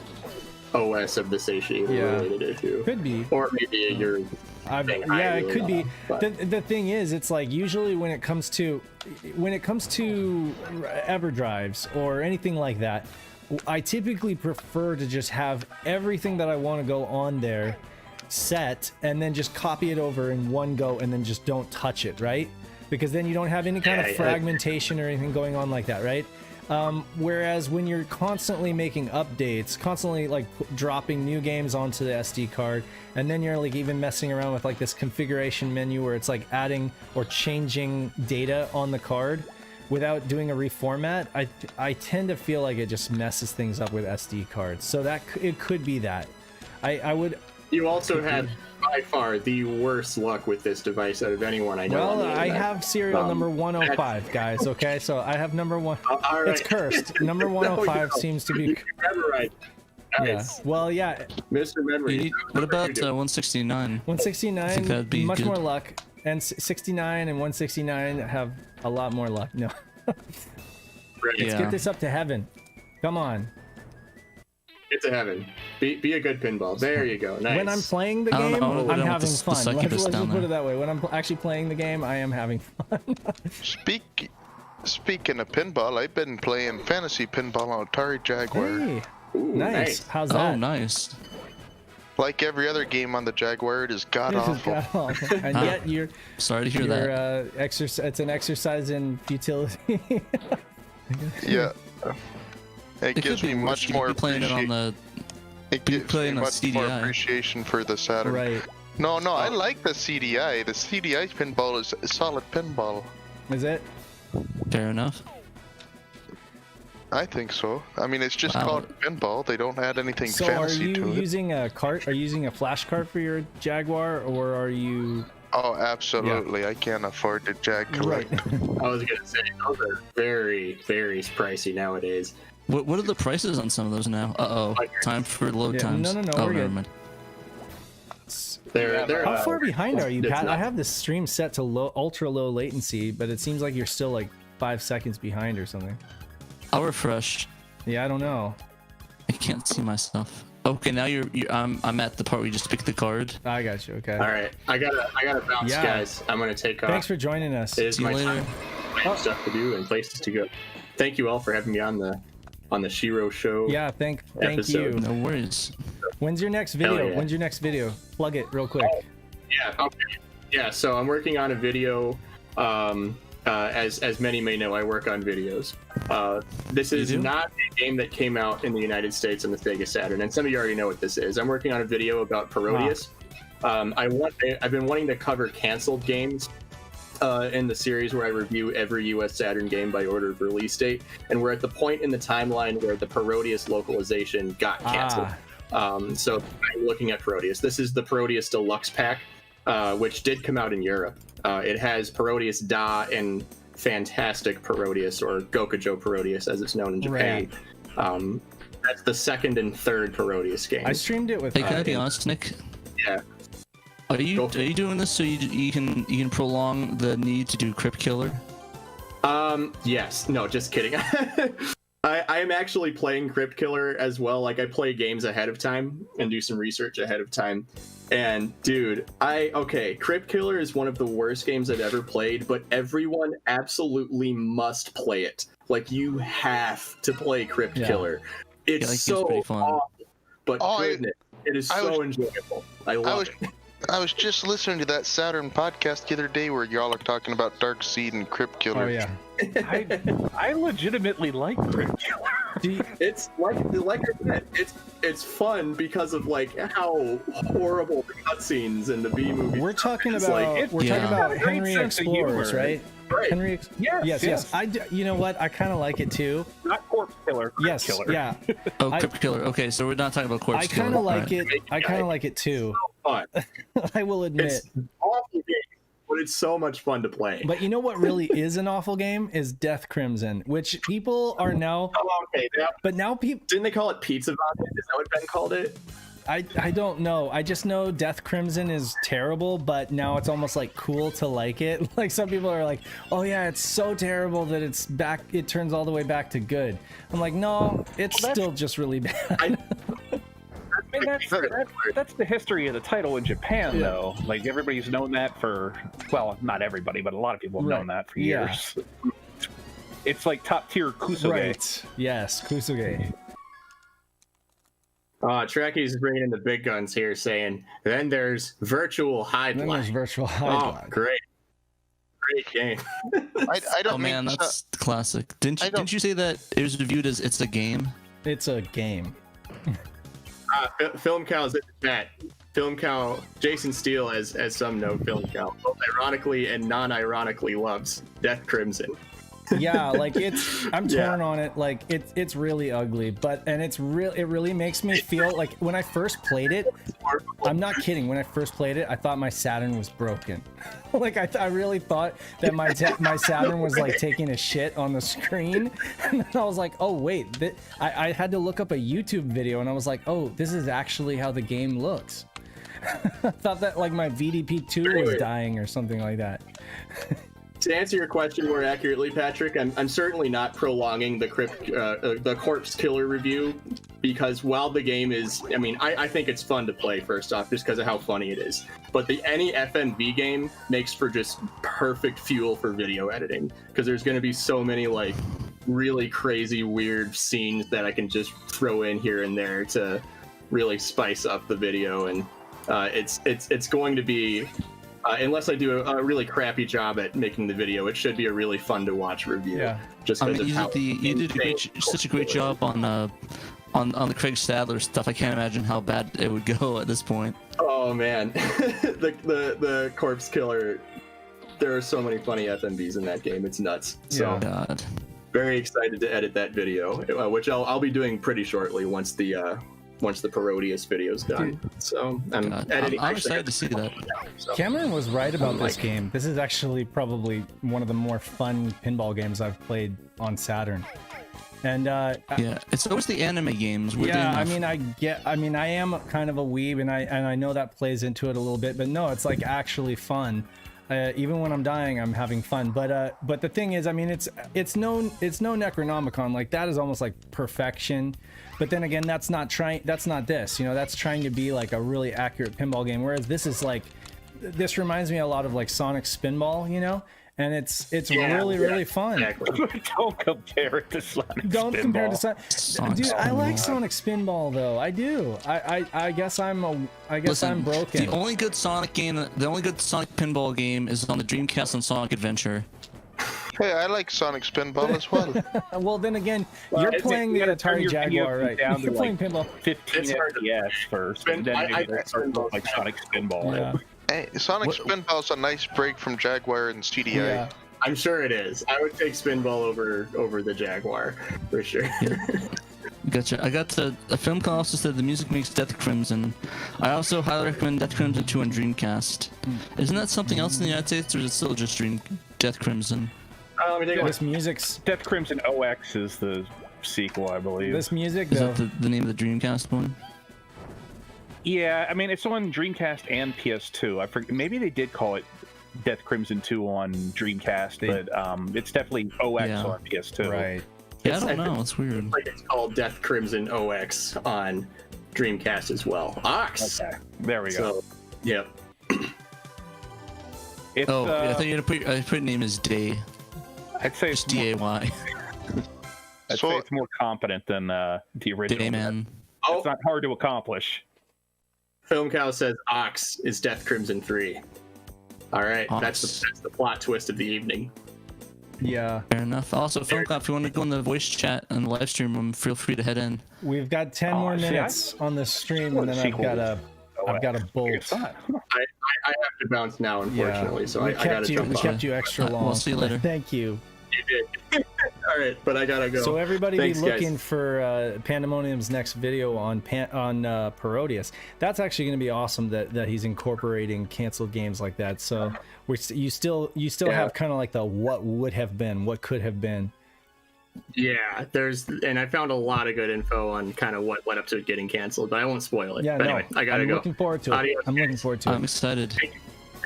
OS of the satiator related issue. Could be. Or maybe your thing. It could be. The thing is, it's like usually when it comes to EverDrives or anything like that, I typically prefer to just have everything that I want to go on there set and then just copy it over in one go and then just don't touch it, right? Because then you don't have any kind of fragmentation or anything going on like that, right? Whereas when you're constantly making updates, constantly like dropping new games onto the SD card, and then you're like even messing around with like this configuration menu where it's like adding or changing data on the card without doing a reformat, I tend to feel like it just messes things up with SD cards. So that it could be that. I would. You also had by far the worst luck with this device out of anyone I know. Well, I have serial number 105, guys. Okay, so I have number one. All right. It's cursed. Number 105 seems to be. Right. Nice. Yeah. Well, yeah. Mr. Memory. What about 169? 169, much more luck, and 69 and 169 have a lot more luck. No. Let's get this up to heaven. Come on. Get to heaven. Be a good pinball. There you go. Nice. When I'm playing the game, I'm having fun. Let's just put it that way. When I'm actually playing the game, I am having fun. Speaking of pinball, I've been playing fantasy pinball on Atari Jaguar. Hey, nice. How's that? Oh, nice. Like every other game on the Jaguar, it is god awful. And yet you're sorry to hear that. It's an exercise in futility. Yeah. It gives me much more appreciation. It gives me much more appreciation for the Saturn. Right. No, I like the CDI. The CDI pinball is a solid pinball. Is it? Fair enough. I think so. I mean, it's just called pinball. They don't add anything fancy to it. So are you using a cart? Are you using a flash cart for your Jaguar, or are you? Oh, absolutely. Yeah. I can't afford the Jag Collect. Right. I was going to say, those are very, very pricey nowadays. What are the prices on some of those now? Time for load times. No, oh, we're never good. mind. How far behind are you, it's Pat? not- I have this stream set to ultra low latency, but it seems like you're still like 5 seconds behind or something. I'll refresh. Yeah, I don't know. I can't see myself. Okay, now I'm at the part where you just pick the card. I got you. Okay. All right, I gotta bounce, Yeah. guys. I'm gonna take off. Thanks for joining us. It is See you my later. time. I have stuff to do and places to go. Thank you all for having me on the SHIRO show. Yeah, thank episode. you. No worries. When's your next video? yeah. When's your next video? Plug it real quick. Yeah. Okay. Yeah. So I'm working on a video. As many may know, I work on videos. This is do? not a game that came out in the United States on the Sega Saturn, and some of you already know what this is. I'm working on a video about Parodius. I've been wanting to cover canceled games in the series where I review every US Saturn game by order of release date, and we're at the point in the timeline where the Parodius localization got canceled. So I'm looking at Parodius. This is the Parodius Deluxe Pack, which did come out in Europe. It has Parodius Da and Fantastic Parodius, or Gokujo Parodius as it's known in Japan. Right. That's the second and third Parodius game. I streamed it with. Hey, can I be honest, Nick? Yeah. Are you Go for it. doing this so you can prolong the need to do Crypt Killer? Yes. No, just kidding. I am actually playing Crypt Killer as well. Like, I play games ahead of time and do some research ahead of time. And dude, Crypt Killer is one of the worst games I've ever played, but everyone absolutely must play it. Like, you have to play Crypt Killer. It's Yeah, that game's so pretty fun. awful, but goodness, it is so enjoyable. I love it. I was just listening to that Saturn podcast the other day where y'all are talking about Dark Seed and Crypt Killer. Oh yeah. I legitimately like Crypt Killer. It's like I said, it's fun because of like how horrible the cutscenes and the B movies. We're talking It's about like, we're talking about Great Henry sense of Explorers, humor. right? Right. Henry. Yes. You know what? I kind of like it too. Not Corpse Killer. Crypt Yes. Killer. Yeah. Oh, I- Crypt Killer. Okay, so we're not talking about Corpse I Killer. kind of like Alright. it. I kind of like it too. fun. I will admit. It's an awful game, but it's so much fun to play. But you know what really is an awful game is Death Crimson, which people are now. Oh, okay. But now people. Didn't they call it Pizza Vomit? Is that what Ben called it? I don't know. I just know Death Crimson is terrible, but now it's almost like cool to like it. Like some people are like, "Oh yeah, it's so terrible that it's back. It turns all the way back to good." I'm like, no, it's still just really bad. I mean, that's the history of the title in Japan, though. Like, everybody's known that for, well, not everybody, but a lot of people have known that for years. It's like top tier Kusuge. Right. Yes, Kusuge. Trekkies is bringing in the big guns here, saying, then there's Virtual Hide Then there's Line. Virtual Hide Oh, Line. great game. I don't Oh man, mean that's classic. Didn't you say that it was reviewed as it's a game? It's a game. Film Cow's in the chat. Film Cow, Jason Steele, as some know, Film Cow, both ironically and non-ironically loves Death Crimson. Yeah, like I'm torn on it. Like it's really ugly, it really makes me feel like when I first played it, I'm not kidding, when I first played it, I thought my Saturn was broken. Like I really thought that my Saturn was like taking a shit on the screen. And then I was like, oh wait, I had to look up a YouTube video and I was like, oh, this is actually how the game looks. I thought that like my VDP2 was dying or something like that. To answer your question more accurately, Patrick, I'm certainly not prolonging the Corpse Killer review, because while the game is, I mean, I think it's fun to play, first off, just because of how funny it is. But any FMV game makes for just perfect fuel for video editing, because there's going to be so many like really crazy, weird scenes that I can just throw in here and there to really spice up the video, and it's going to be. Unless I do a really crappy job at making the video, it should be a really fun to watch review. Yeah. Just I because mean, of how you did such a great job on the Craig Stadler stuff. I can't imagine how bad it would go at this point. Oh man, the Corpse Killer. There are so many funny FMVs in that game. It's nuts. So God. very excited to edit that video, which I'll be doing pretty shortly once the Parodius video's done. So I'm editing. I'm excited to see that. So. Cameron was right about this game. This is actually probably one of the more fun pinball games I've played on Saturn. And yeah, it's always the anime games. Yeah, I mean, I am kind of a weeb, and I know that plays into it a little bit, but no, it's like actually fun. Even when I'm dying, I'm having fun. But the thing is, I mean, it's no Necronomicon. Like, that is almost like perfection. But then again, that's not this. You know, that's trying to be like a really accurate pinball game. Whereas this is like, this reminds me a lot of like Sonic Spinball. You know. And it's really fun. Exactly. Don't compare it to Sonic Don't Spinball. compare it to Sonic. Dude, I like Sonic Spinball though. I do. I guess I'm broken. The only good Sonic pinball game is on the Dreamcast and Sonic Adventure. Hey, I like Sonic Spinball as well. Well, then again, you're playing the Atari Jaguar, right? You're playing pinball. 15 FPS first, and then maybe start to look like Sonic Spinball. Yeah. Hey, Sonic Spinball's a nice break from Jaguar and CDI. Yeah. I'm sure it is. I would take Spinball over the Jaguar for sure. Yeah. Gotcha. I got a film call also said the music makes Death Crimson. I also highly recommend Death Crimson 2 on Dreamcast. Isn't that something else in the United States, or is it still just Death Crimson? Let me take a look. This music's Death Crimson OX is the sequel, I believe. this music Is though. that the name of the Dreamcast one? Yeah, I mean, it's on Dreamcast and PS2. I forget, maybe they did call it Death Crimson 2 on Dreamcast, but it's definitely OX on PS2. Right. Yeah, I don't know. It's weird. Like, it's called Death Crimson OX on Dreamcast as well. Ox. Okay, there we go. So, yep. It's, I thought you had to put name as Day. I'd say Just it's more, D-A-Y. I'd say it's more competent than the original. Day, man. Oh, It's not hard to accomplish. Film Cow says Ox is Death Crimson 3. All right, Ox. that's the plot twist of the evening. Yeah. Fair enough. Also, Film Clap, if you want to go in the voice chat and the live stream room, feel free to head in. We've got 10 more minutes on the stream, and then I've got a bolt. I have to bounce now, unfortunately, so I gotta jump We on. kept you extra long. We'll see you later. Thank you. You did. All right, but I gotta go. So everybody Thanks, be looking guys. for Pandemonium's next video on Parodius. That's actually going to be awesome that he's incorporating canceled games like that. So you still have kind of like the what would have been, what could have been. Yeah, and I found a lot of good info on kind of what led up to it getting canceled, but I won't spoil it. Yeah, but no, anyway, I gotta I'm go. looking forward to it. Adios, I'm looking guys. forward to it. I'm excited.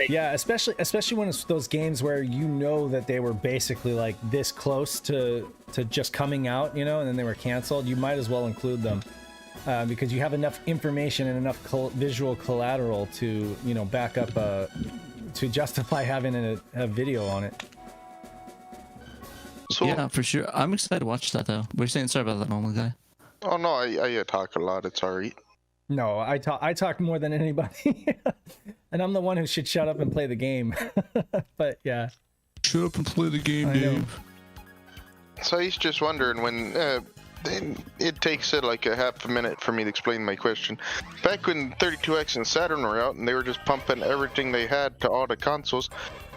Yeah, especially when it's those games where you know that they were basically like this close to just coming out, you know, and then they were canceled. You might as well include them because you have enough information and enough visual collateral to, you know, back up to justify having a video on it. So, Yeah, for sure. I'm excited to watch that though. We're saying sorry about that normal guy. oh no, I talk a lot. It's alright. No, I talk more than anybody, and I'm the one who should shut up and play the game. But yeah, Shut up and play the game, I know. Dave. So I was just wondering when it takes like a half a minute for me to explain my question. Back when 32X and Saturn were out and they were just pumping everything they had to all the consoles,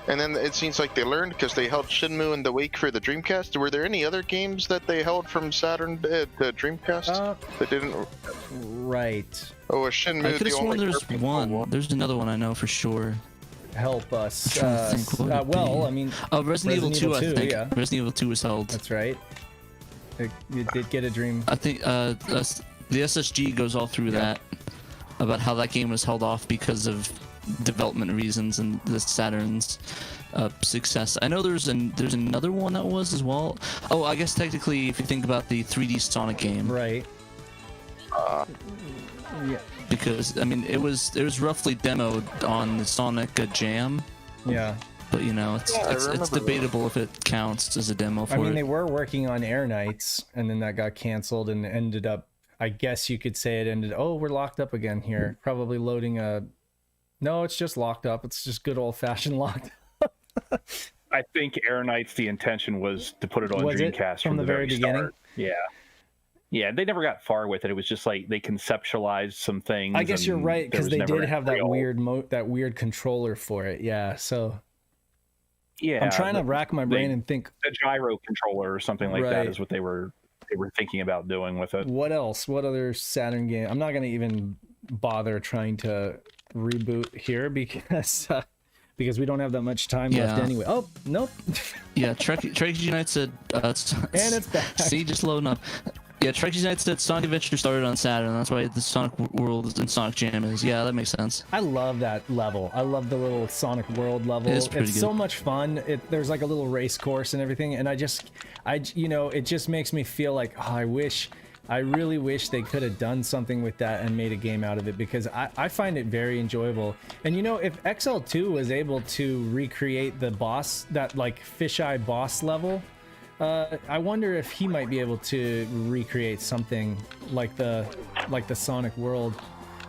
and then it seems like they learned because they held Shenmue in the wake for the Dreamcast. Were there any other games that they held from Saturn to Dreamcast that didn't? Right. Oh, was Shenmue I could the have sworn only there's purple one. There's another one I know for sure. Help us. I'm trying to think what it'd Well, be. I mean, Oh, Resident Evil 2, I 2, think. yeah. Resident Evil 2 was held. That's right. You did get a dream. I think the SSG goes all through that about how that game was held off because of development reasons and the Saturn's success. I know there's another one that was as well. Oh, I guess technically, if you think about the 3D Sonic game, Right. Yeah. because I mean it was roughly demoed on the Sonic Jam, Yeah. but you know it's debatable if it counts as a demo for I mean, it. they were working on Air Knights, and then that got canceled and ended up. I guess you could say it ended. Oh, we're locked up again here. Probably loading a. No, it's just locked up. It's just good old fashioned locked. I think Air Knights, the intention was to put it on Was it? Dreamcast From the very beginning? start. Yeah. Yeah, they never got far with it. It was just like they conceptualized some things. I guess you're and right, because there they was never did have that real- weird controller for it. Yeah. So Yeah, I'm trying to rack my brain and think. a gyro controller or something like that Right. is what they were thinking about doing with it. What else? What other Saturn game? I'm not gonna even bother trying to reboot here because because we don't have that much time left Yeah. anyway. Oh, nope. Yeah, Trek Unite said. And it's back. See, just loading up. Yeah, Trek Unite said Sonic Adventure started on Saturn. That's why the Sonic World and Sonic Jam is. Yeah, that makes sense. I love that level. I love the little Sonic World level. It is pretty It's good. so much fun. There's like a little race course and everything, and it just makes me feel like, oh, I really wish they could have done something with that and made a game out of it, because I find it very enjoyable. And if XL2 was able to recreate the boss, that like fisheye boss level, I wonder if he might be able to recreate something like the Sonic World.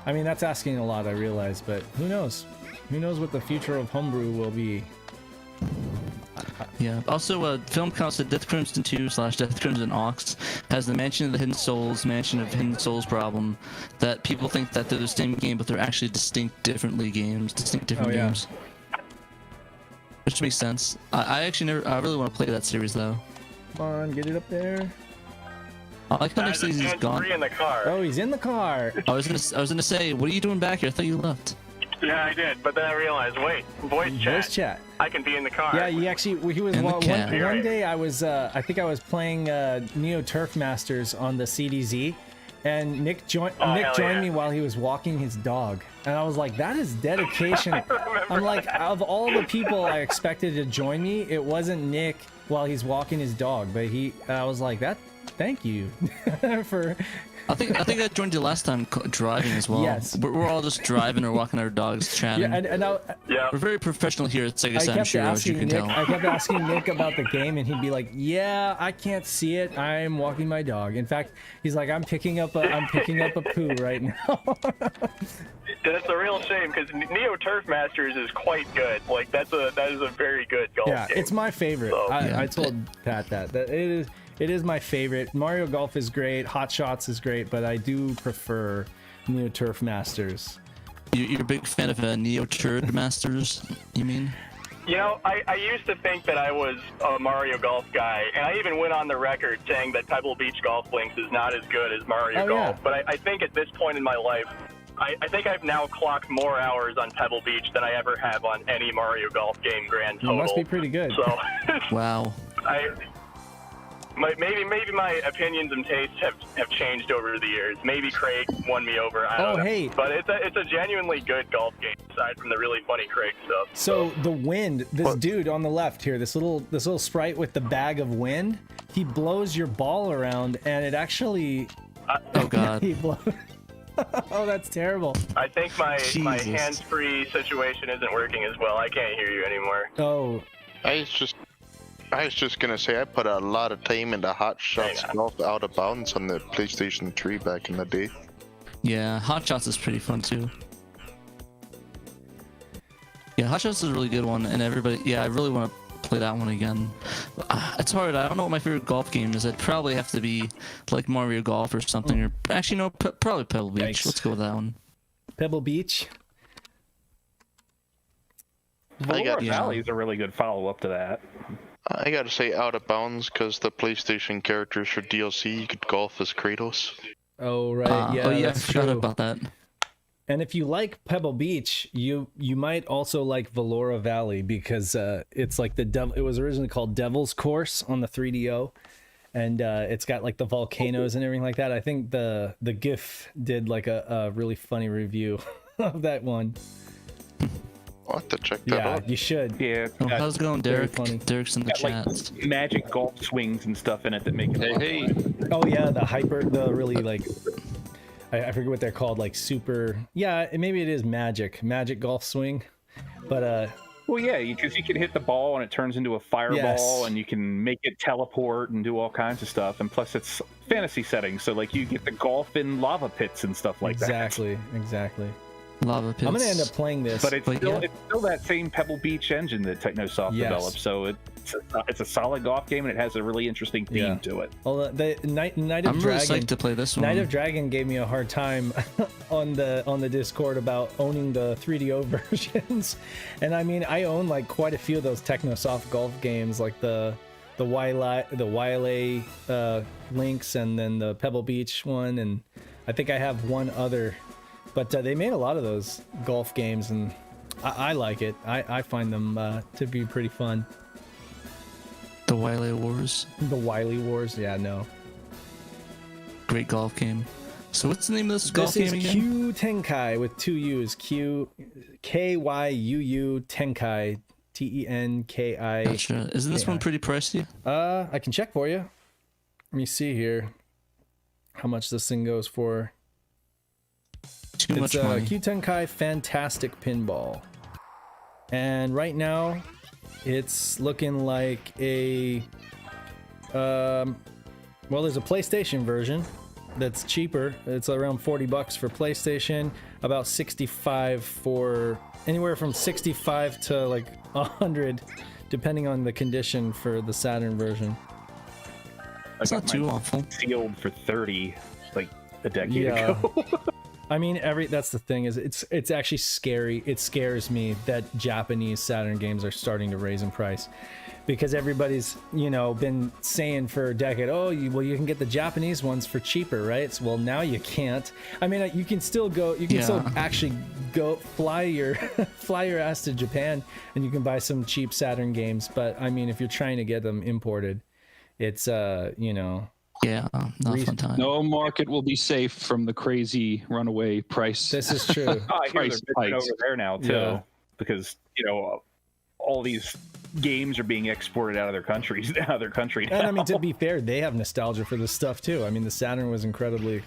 I mean, that's asking a lot, I realize, but who knows? Who knows what the future of homebrew will be? Yeah. Also, Film Count said Death Crimson 2 / Death Crimson Ox has the Mansion of the Hidden Souls problem, that people think that they're the same game, but they're actually distinct different games. Which makes sense. I really want to play that series though. Come on, get it up there. I like how next thing he's gone. in the car. Oh, he's in the car. I was gonna say, what are you doing back here? I thought you left. Yeah, I did, but then I realized, wait, voice chat. I can be in the car. Yeah, he was And the one cat. day I was playing Neo Turf Masters on the CDZ, and Nick joined me while he was walking his dog, and I was like, that is dedication. I'm like, of all the people I expected to join me, it wasn't Nick while he's walking his dog, but I was like, thank you for. I think I joined you last time driving as well. Yes. We're all just driving or walking our dogs, chatting. Yeah, We're very professional here at Sega I Saturn, kept SHIRO, as you asking can Nick. tell. I kept asking Nick about the game, and he'd be like, "Yeah, I can't see it. I'm walking my dog." In fact, he's like, "I'm picking up a poo right now." That's a real shame, because Neo Turf Masters is quite good. Like that is a very good golf Yeah, game. it's my favorite. So, I told Pat that it is my favorite. Mario Golf is great. Hot Shots is great, but I do prefer Neo Turf Masters. You're a big fan of Neo Turd Masters, you mean? I used to think that I was a Mario Golf guy, and I even went on the record saying that Pebble Beach Golf Links is not as good as Mario Golf. Yeah. But I think at this point in my life, I think I've now clocked more hours on Pebble Beach than I ever have on any Mario Golf game grand total. You must be pretty good. So, Wow. maybe my opinions and tastes have changed over the years. Maybe Craig won me over. I don't know. Hey. But it's a genuinely good golf game, aside from the really funny Craig stuff. So the wind, this dude on the left here, this little sprite with the bag of wind, he blows your ball around, and it actually. Oh God. He blows. Oh, that's terrible. I think my Jesus. hands-free situation isn't working as well. I can't hear you anymore. Oh, I was just gonna say I put a lot of time into Hot Shots Golf Out of Bounds on the PlayStation 3 back in the day. Yeah, Hot Shots is pretty fun too. Yeah, Hot Shots is a really good one, and I really want to play that one again. It's hard. I don't know what my favorite golf game is. It'd probably have to be like Mario Golf or something, or actually no, probably Pebble Beach. Yikes. Let's go with that one. Pebble Beach. Valora Yeah. Valley is a really good follow-up to that. I gotta say Out of Bounds because the PlayStation characters for DLC you could golf as Kratos. Oh right, yeah, I that's forgot true. about that. And if you like Pebble Beach, you might also like Valora Valley, because it's like it was originally called Devil's Course on the 3DO, and it's got like the volcanoes and everything like that. I think the GIF did like a really funny review of that one. I'll have to check that Yeah, out. you should. Yeah, Oh, how's it going, Derek? funny. Derek's in the got like chat. magic golf swings and stuff in it that make it. Hey, Oh yeah, the really like. I forget what they're called, like super. Yeah, maybe it is magic golf swing, but Well, yeah, because you can hit the ball and it turns into a fireball, Yes. and you can make it teleport and do all kinds of stuff. And plus, it's fantasy settings, so like you get the golf in lava pits and stuff like that. exactly. Lava pits. I'm gonna end up playing this. But it's yeah. still that same Pebble Beach engine that Technosoft Yes. developed, so it's a solid golf game, and it has a really interesting theme Yeah. to it. Well, the Night of I'm really Dragon. psyched to play this one. Night of Dragon gave me a hard time on the Discord about owning the 3DO versions, and I mean I own like quite a few of those Technosoft golf games, like the YLA Links, and then the Pebble Beach one, and I think I have one other, but they made a lot of those golf games, and I like it. I find them to be pretty fun. The Wily Wars. The Wily Wars, yeah, no. Great golf game. So what's the name of this golf This game is again? Q Tenkai with 2 U's. Kyuu Tenkai. Tenki. Gotcha. Isn't this one pretty pricey? I can check for you. Let me see here how much this thing goes for. Too much money. Q Tenkai Fantastic Pinball. And right now, it's looking like a... well, there's a PlayStation version that's cheaper. It's around $40 for PlayStation, about 65 for... Anywhere from 65 to like 100, depending on the condition for the Saturn version. It's not too awful. Sealed for 30, like a decade ago. I mean, that's the thing is it's actually scary. It scares me that Japanese Saturn games are starting to raise in price, because everybody's been saying for a decade, oh, you can get the Japanese ones for cheaper, right? So, well, now you can't. I mean, you can still go. You can still actually go fly your ass to Japan, and you can buy some cheap Saturn games. But I mean, if you're trying to get them imported, it's Yeah, not fun time. No market will be safe from the crazy runaway price. This is true. I hear Price they're bitching hikes. over there now too, Yeah. because all these games are being exported out of their countries, now. And I mean, to be fair, they have nostalgia for this stuff too. I mean, the Saturn was incredibly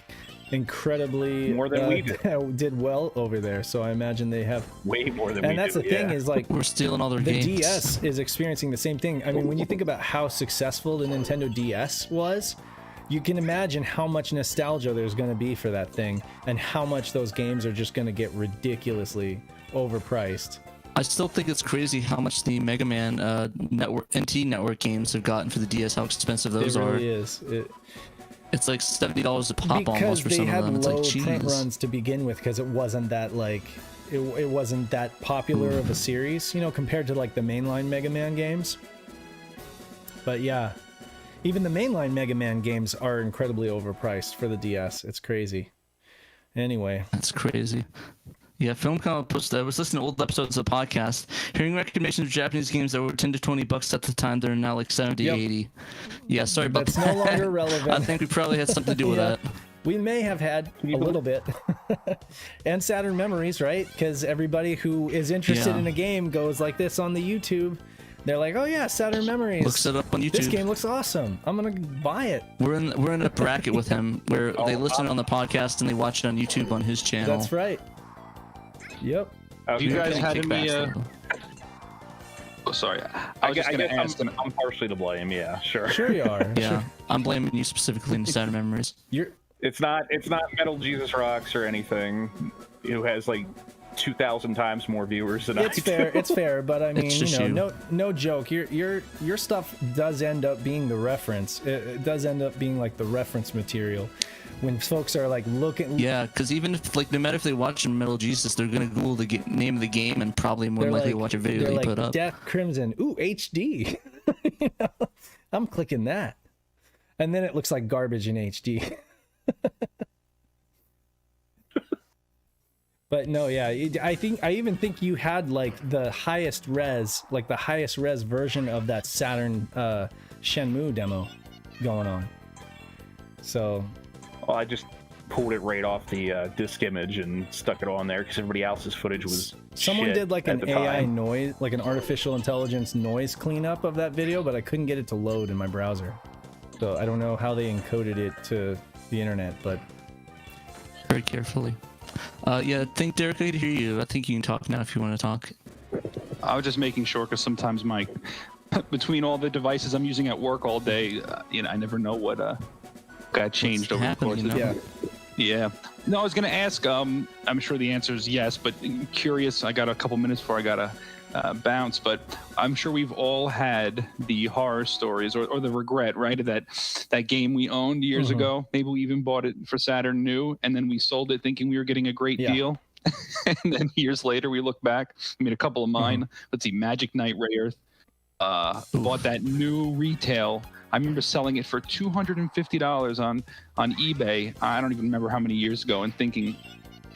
more than we did well over there. So I imagine they have way more than we do. And that's the thing is, like, We're stealing all their the games. DS is experiencing the same thing. I mean, when you think about how successful the Nintendo DS was, you can imagine how much nostalgia there's going to be for that thing, and how much those games are just going to get ridiculously overpriced. I still think it's crazy how much the Mega Man network games have gotten for the DS. How expensive those It are. really is. It's like $70 a pop Because almost for they some of had them. It's low like, print jeez. runs to begin with, because it wasn't that it wasn't that popular of a series, compared to like the mainline Mega Man games. But yeah, even the mainline Mega Man games are incredibly overpriced for the DS. It's crazy. Anyway, That's crazy. Yeah, Film Comic posted. I was listening to old episodes of the podcast, hearing recommendations of Japanese games that were $10 to $20 at the time. They're now like 70, Yep. 80. Yeah, sorry about that's that. no longer relevant. I think we probably had something to do with Yeah. that. We may have had a little bit. And Saturn memories, right? Because everybody who is interested Yeah. in a game goes like this on the YouTube. They're like, oh yeah, Saturn memories. Looks it up on YouTube. This game looks awesome. I'm gonna buy it. We're in a bracket with him where they listen on the podcast and they watch it on YouTube on his channel. That's right. Yep. You We're guys getting had me. kickbacks, though. Oh, sorry. I was guess, just I gonna guess ask. I'm partially to blame. Yeah, sure. Sure you are. Yeah, I'm blaming you specifically in the Saturn memories. You're It's not Metal Jesus Rocks or anything, who has like 2,000 times more viewers than I it's do. fair. It's fair, but I mean, It's just you. no joke. Your stuff does end up being the reference. It does end up being like the reference material when folks are like looking. Yeah, because even if no matter if they watch Metal Jesus, they're gonna Google the name of the game and probably more They're likely like, watch a video they're that you like put up. Death Crimson. Ooh, HD. I'm clicking that, and then it looks like garbage in HD. But no, yeah, I even think you had like the highest res version of that Saturn Shenmue demo going on. So Well, I just pulled it right off the disk image and stuck it on there because everybody else's footage was someone shit did like at an the AI time. noise, like an artificial intelligence noise cleanup of that video, but I couldn't get it to load in my browser. So I don't know how they encoded it to the internet, but Very carefully. Yeah, I think Derek, I can hear you. I think you can talk now if you want to talk. I was just making sure because sometimes between all the devices I'm using at work all day, I never know what got changed over the course of yeah. Yeah. No, I was going to ask, I'm sure the answer is yes, but curious, I got a couple minutes before I got to bounce, but I'm sure we've all had the horror stories or the regret, right, of that game we owned years ago. Maybe we even bought it for Saturn new, and then we sold it thinking we were getting a great deal. And then years later, we look back. I mean, a couple of mine. Let's see, Magic Knight Ray Earth. Bought that new retail. I remember selling it for $250 on eBay. I don't even remember how many years ago, and thinking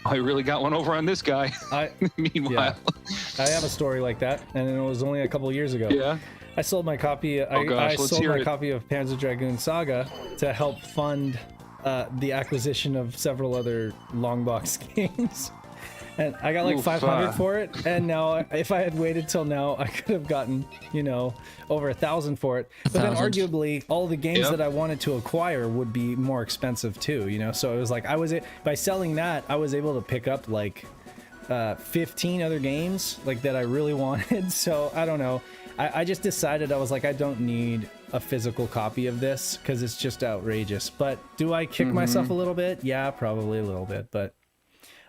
I really got one over on this guy. Meanwhile, I have a story like that, and it was only a couple of years ago. yeah. I sold my copy. I sold my copy of Panzer Dragoon Saga to help fund the acquisition of several other long box games, and I got like 500 for it. And now, if I had waited till now, I could have gotten over 1,000 for it. But then, arguably, all the games that I wanted to acquire would be more expensive too. So it was like by selling that, I was able to pick up like 15 other games like that I really wanted. So I don't know. I just decided, I was like, I don't need a physical copy of this because it's just outrageous. But do I kick myself a little bit? Yeah, probably a little bit. But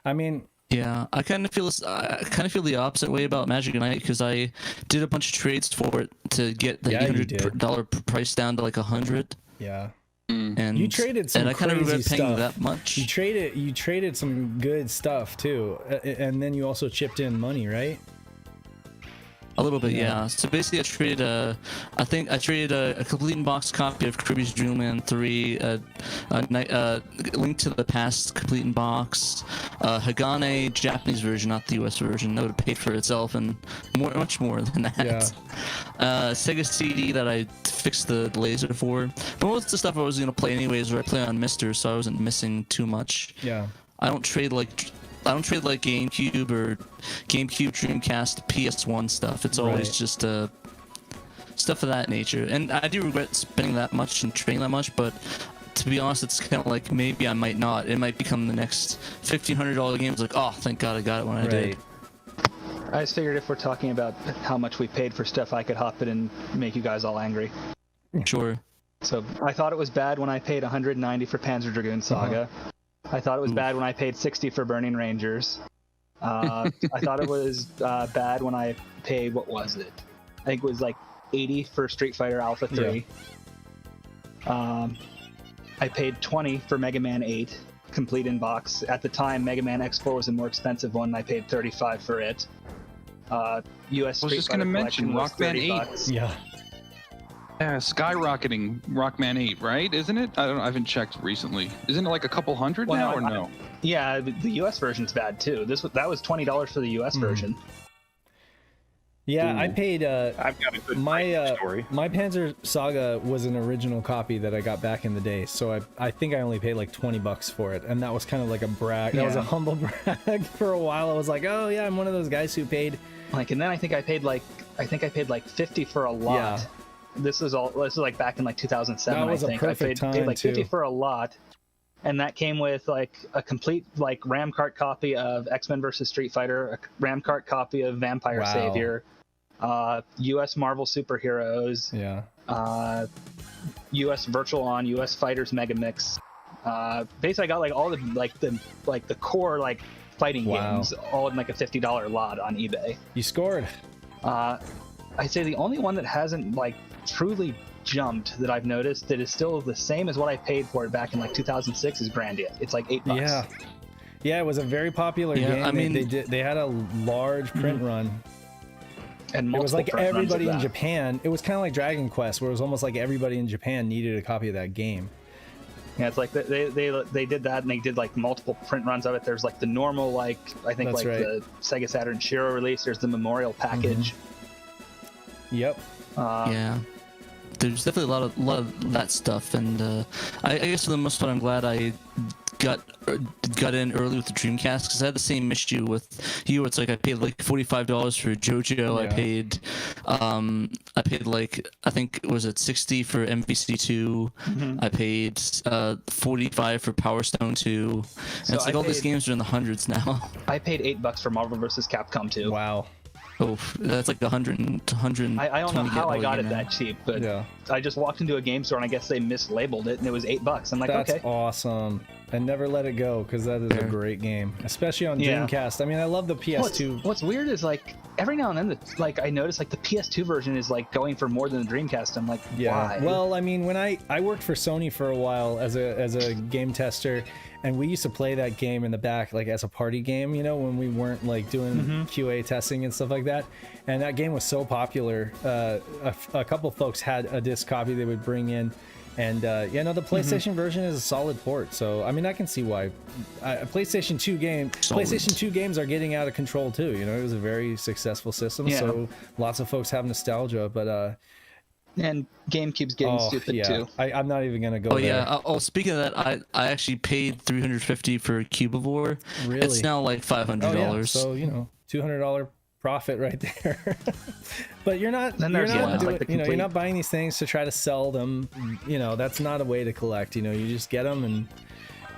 I mean, yeah, I kind of feel the opposite way about Magic Knight because I did a bunch of trades for it to get the $800 price down to like $100. Yeah. And you traded some I kind of regret crazy paying stuff. that much. You traded some good stuff too, and then you also chipped in money, right? A little bit, yeah. So basically, I traded a complete in box copy of Kirby's Dream Land 3, Link to the Past complete in box, Hagane Japanese version, not the US version. That would have paid for itself and much more than that. Yeah. Sega CD that I fixed the laser for. But most of the stuff I was gonna play anyways, where I play on Mister, so I wasn't missing too much. Yeah. I don't trade like GameCube or GameCube, Dreamcast, PS1 stuff. It's always just stuff of that nature. And I do regret spending that much and trading that much, but to be honest, it's kind of like maybe I might not. It might become the next $1,500 game. It's like, oh, thank God I got it when I did. I just figured if we're talking about how much we paid for stuff, I could hop it and make you guys all angry. Sure. So I thought it was bad when I paid $190 for Panzer Dragoon Saga. I thought it was bad when I paid $60 for Burning Rangers. I thought it was bad when I paid, what was it? I think it was like $80 for Street Fighter Alpha 3. Yeah. I paid $20 for Mega Man 8, complete in box. At the time, Mega Man X4 was a more expensive one, and I paid $35 for it. US Street I was just going to mention Rockman 8. Yeah. Yeah, skyrocketing Rockman 8, right? Isn't it? I don't know. I haven't checked recently. Isn't it like a couple hundred now or no? Yeah, the US version's bad too. That was $20 for the US version. Yeah, I paid. I've got a good story. My Panzer Saga was an original copy that I got back in the day, so I think I only paid like $20 for it, and that was kind of like a brag. That was a humble brag for a while. I was like, oh yeah, I'm one of those guys who paid. Like, and then I think I paid like $50 for a lot. Yeah. This is like back in like 2007. That was I think a perfect I paid like $50 for a lot, and that came with like a complete like RAM cart copy of X-Men vs Street Fighter, a RAM cart copy of Vampire Savior, U.S. Marvel Superheroes, U.S. Virtual On, U.S. Fighters Mega Mix. Basically, I got like all the core like fighting games all in like a $50 lot on eBay. You scored. I'd say the only one that hasn't like truly jumped that I've noticed that is still the same as what I paid for it back in like 2006 is Grandia. It's like $8. Yeah, it was a very popular game. I mean, they had a large print run. And it was like everybody in Japan. It was kind of like Dragon Quest, where it was almost like everybody in Japan needed a copy of that game. Yeah, it's like they did that, and they did like multiple print runs of it. There's like the normal, like I think That's like right. the Sega Saturn Shiro release. There's the Memorial package. Yep. Yeah. There's definitely a lot of that stuff, and I guess for the most part, I'm glad I got in early with the Dreamcast because I had the same issue with you. It's like I paid like $45 for JoJo. I paid like I think it was at $60 for MVC2. I paid $45 for Power Stone 2. And it's like all these games are in the hundreds now. I paid $8 for Marvel vs. Capcom 2. Wow. Oh, that's like 100. I don't know how I got it that cheap, but Yeah. I just walked into a game store and I guess they mislabeled it and it was $8. I'm like, That's okay. awesome. And never let it go because that is a great game, especially on Yeah. Dreamcast. I mean, I love the PS2. What's weird is like every now and then, like I notice like the PS2 version is like going for more than the Dreamcast. I'm like, why? Well, I mean, when I worked for Sony for a while as a game tester, and we used to play that game in the back like as a party game, you know, when we weren't like doing QA testing and stuff like that. And that game was so popular. A couple folks had a disc copy they would bring in. And the PlayStation version is a solid port. So I mean, I can see why PlayStation 2 games are getting out of control too. It was a very successful system, so lots of folks have nostalgia. But and GameCube's getting stupid too. I'm not even gonna go there. Yeah. Speaking of that, I actually paid $350 for Cubivore. Really? It's now like $500. Oh, yeah. So $200 profit right there. But you're not you're not buying these things to try to sell them. That's not a way to collect. You just get them,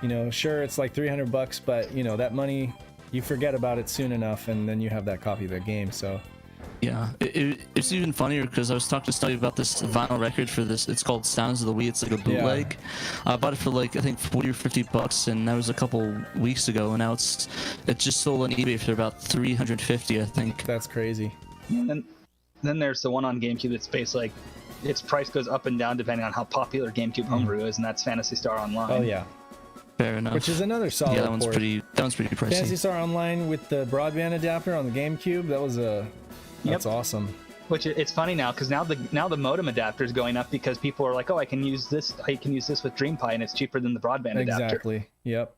and sure, it's like $300, but that money, you forget about it soon enough, and then you have that copy of the game. So yeah, it's even funnier because I was talking to Stubby about this vinyl record for this. It's called Sounds of the Wii. It's like a bootleg. I bought it for like I think $40 or $50, and that was a couple weeks ago. And now it's just sold on eBay for about $350, I think. That's crazy. And then there's the one on GameCube that's based like its price goes up and down depending on how popular GameCube homebrew is, and that's Phantasy Star Online. Oh yeah. Fair enough. Which is another solid. Yeah, that one's pretty pricey. Phantasy Star Online with the broadband adapter on the GameCube. That's awesome. Which it's funny now because now the modem adapter is going up because people are like, oh, I can use this with DreamPie and it's cheaper than the broadband adapter. Exactly. Yep.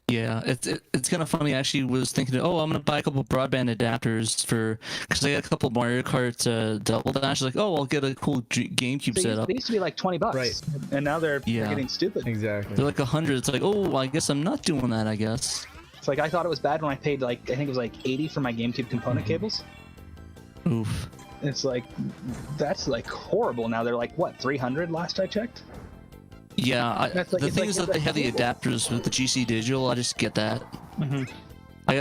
Yeah, it's kind of funny. I actually was thinking, I'm gonna buy a couple broadband adapters because I got a couple Mario Kart Double Dash. Like, I'll get a cool GameCube setup. They used to be like $20, right? And now they're getting stupid. Exactly. They're like 100. It's like, I guess I'm not doing that. I guess. It's like I thought it was bad when I paid I think it was like $80 for my GameCube component cables. Oof. It's like that's like horrible. Now they're like what, $300 last I checked. Yeah, the thing is that they have the adapters with the GC Digital. I just get that. Mm-hmm. I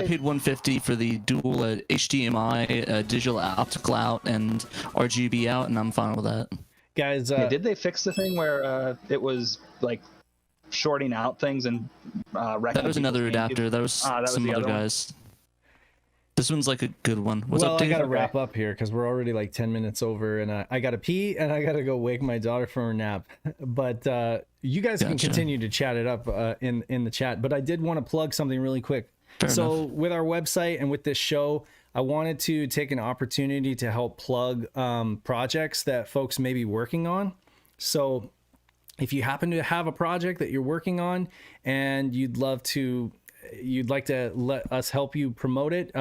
paid $150 for the dual HDMI, digital optical out, and RGB out, and I'm fine with that. Guys, did they fix the thing where it was like shorting out things and that was another adapter. That was some other guys. This one's like a good one. What's up, Dave? I gotta wrap up here because we're already like 10 minutes over, and I gotta pee and I gotta go wake my daughter from her nap. But you guys can continue to chat it up in the chat. But I did want to plug something really quick. Fair enough. With our website and with this show, I wanted to take an opportunity to help plug projects that folks may be working on. So if you happen to have a project that you're working on and you'd like to let us help you promote it,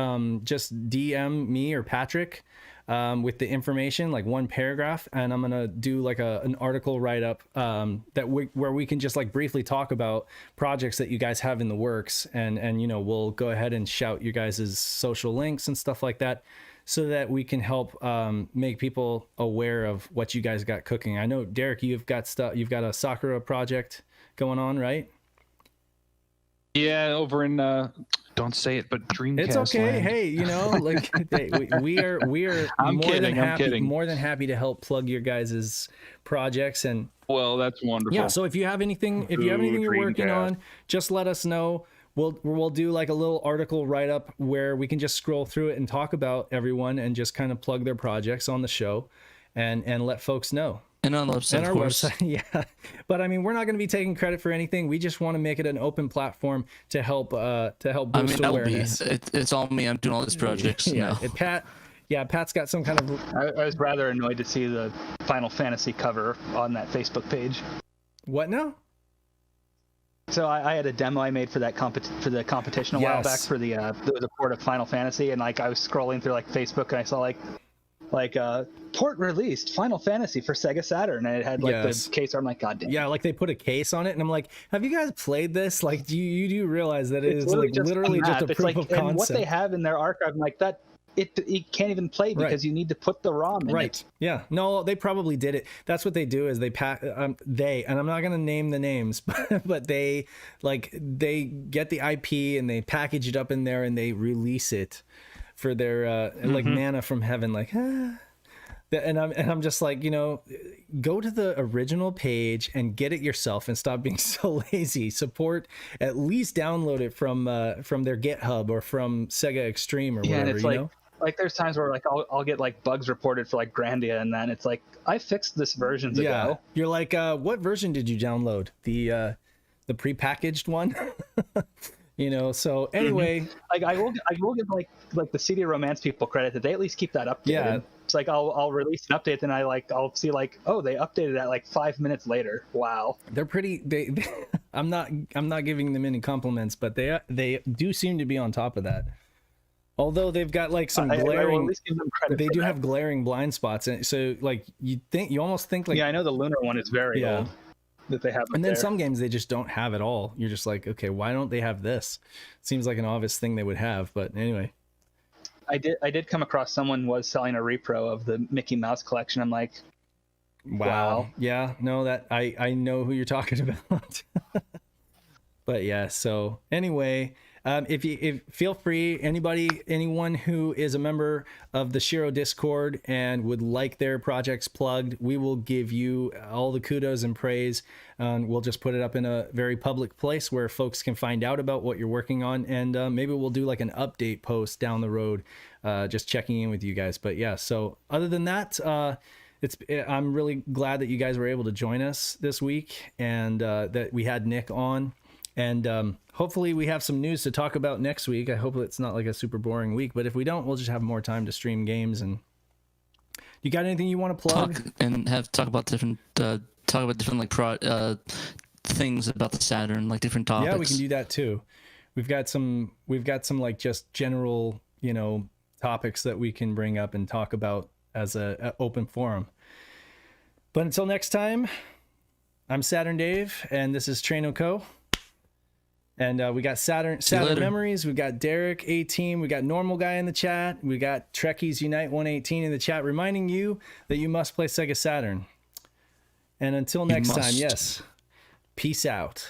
just DM me or Patrick with the information, like one paragraph, and I'm gonna do like an article write-up where we can just like briefly talk about projects that you guys have in the works, and we'll go ahead and shout you guys' social links and stuff like that, so that we can help make people aware of what you guys got cooking. I know, Derek, you've got a Sakura project going on, right? Yeah, over in don't say it, but Dreamcast. It's okay. Land. Hey, we are more than happy to help plug your guys' projects. And well, that's wonderful. Yeah, so if you have anything you're working on, just let us know. We'll do like a little article write up where we can just scroll through it and talk about everyone and just kind of plug their projects on the show and let folks know. And on the website, of course. Yeah. But I mean, we're not going to be taking credit for anything. We just want to make it an open platform to help boost awareness. It's all me. I'm doing all these projects. Yeah. Pat's got some kind of. I was rather annoyed to see the Final Fantasy cover on that Facebook page. What now? So I had a demo I made for that for the competition a while back for the there was a port of Final Fantasy, and like I was scrolling through like Facebook and I saw like port released Final Fantasy for Sega Saturn, and it had like the case. I'm like, God damn. Yeah, like they put a case on it, and I'm like, have you guys played this? Like, do you realize that it is literally just a proof of concept? And what they have in their archive, I'm like that. It can't even play because you need to put the ROM in it. Yeah. No, they probably did it. That's what they do is they and I'm not going to name the names, but they get the IP and they package it up in there and they release it for their like manna from heaven, like and I'm just like, go to the original page and get it yourself and stop being so lazy. Support, at least download it from their GitHub or from Sega Extreme or whatever. And it's like there's times where like I'll get like bugs reported for like Grandia, and then it's like I fixed this versions ago. You're like, what version did you download? The prepackaged one? So anyway, like I will give like the CD Romance people credit that they at least keep that updated. Yeah. like I'll release an update, and I'll see like, oh, they updated that like 5 minutes later. Wow. They're pretty. I'm not giving them any compliments, but they do seem to be on top of that. Although they've got like some glaring, I will at least give them credit. They for do that. have glaring blind spots, and so like you almost think like, yeah, I know the lunar one is very old that they have. And then there. some games they just don't have it all. You're just like, okay, why don't they have this? Seems like an obvious thing they would have, but anyway. I did come across someone was selling a repro of the Mickey Mouse collection. I'm like, wow. Yeah, no, that I know who you're talking about. But yeah, so anyway, if feel free, anyone who is a member of the SHIRO Discord and would like their projects plugged, we will give you all the kudos and praise. We'll just put it up in a very public place where folks can find out about what you're working on, and maybe we'll do like an update post down the road, just checking in with you guys. But yeah, so other than that, I'm really glad that you guys were able to join us this week, and that we had Nick on. And hopefully we have some news to talk about next week. I hope it's not like a super boring week, but if we don't, we'll just have more time to stream games. And you got anything you want to plug? Talk about different like things about the Saturn, like different topics. Yeah, we can do that too. We've got some like just general, topics that we can bring up and talk about as a open forum. But until next time, I'm Saturn Dave, and this is Traino Co. And we got Saturn Memories. We got Derek 18. We got Normal Guy in the chat. We got Trekkies Unite 118 in the chat, reminding you that you must play Sega Saturn. And until next time, yes, peace out.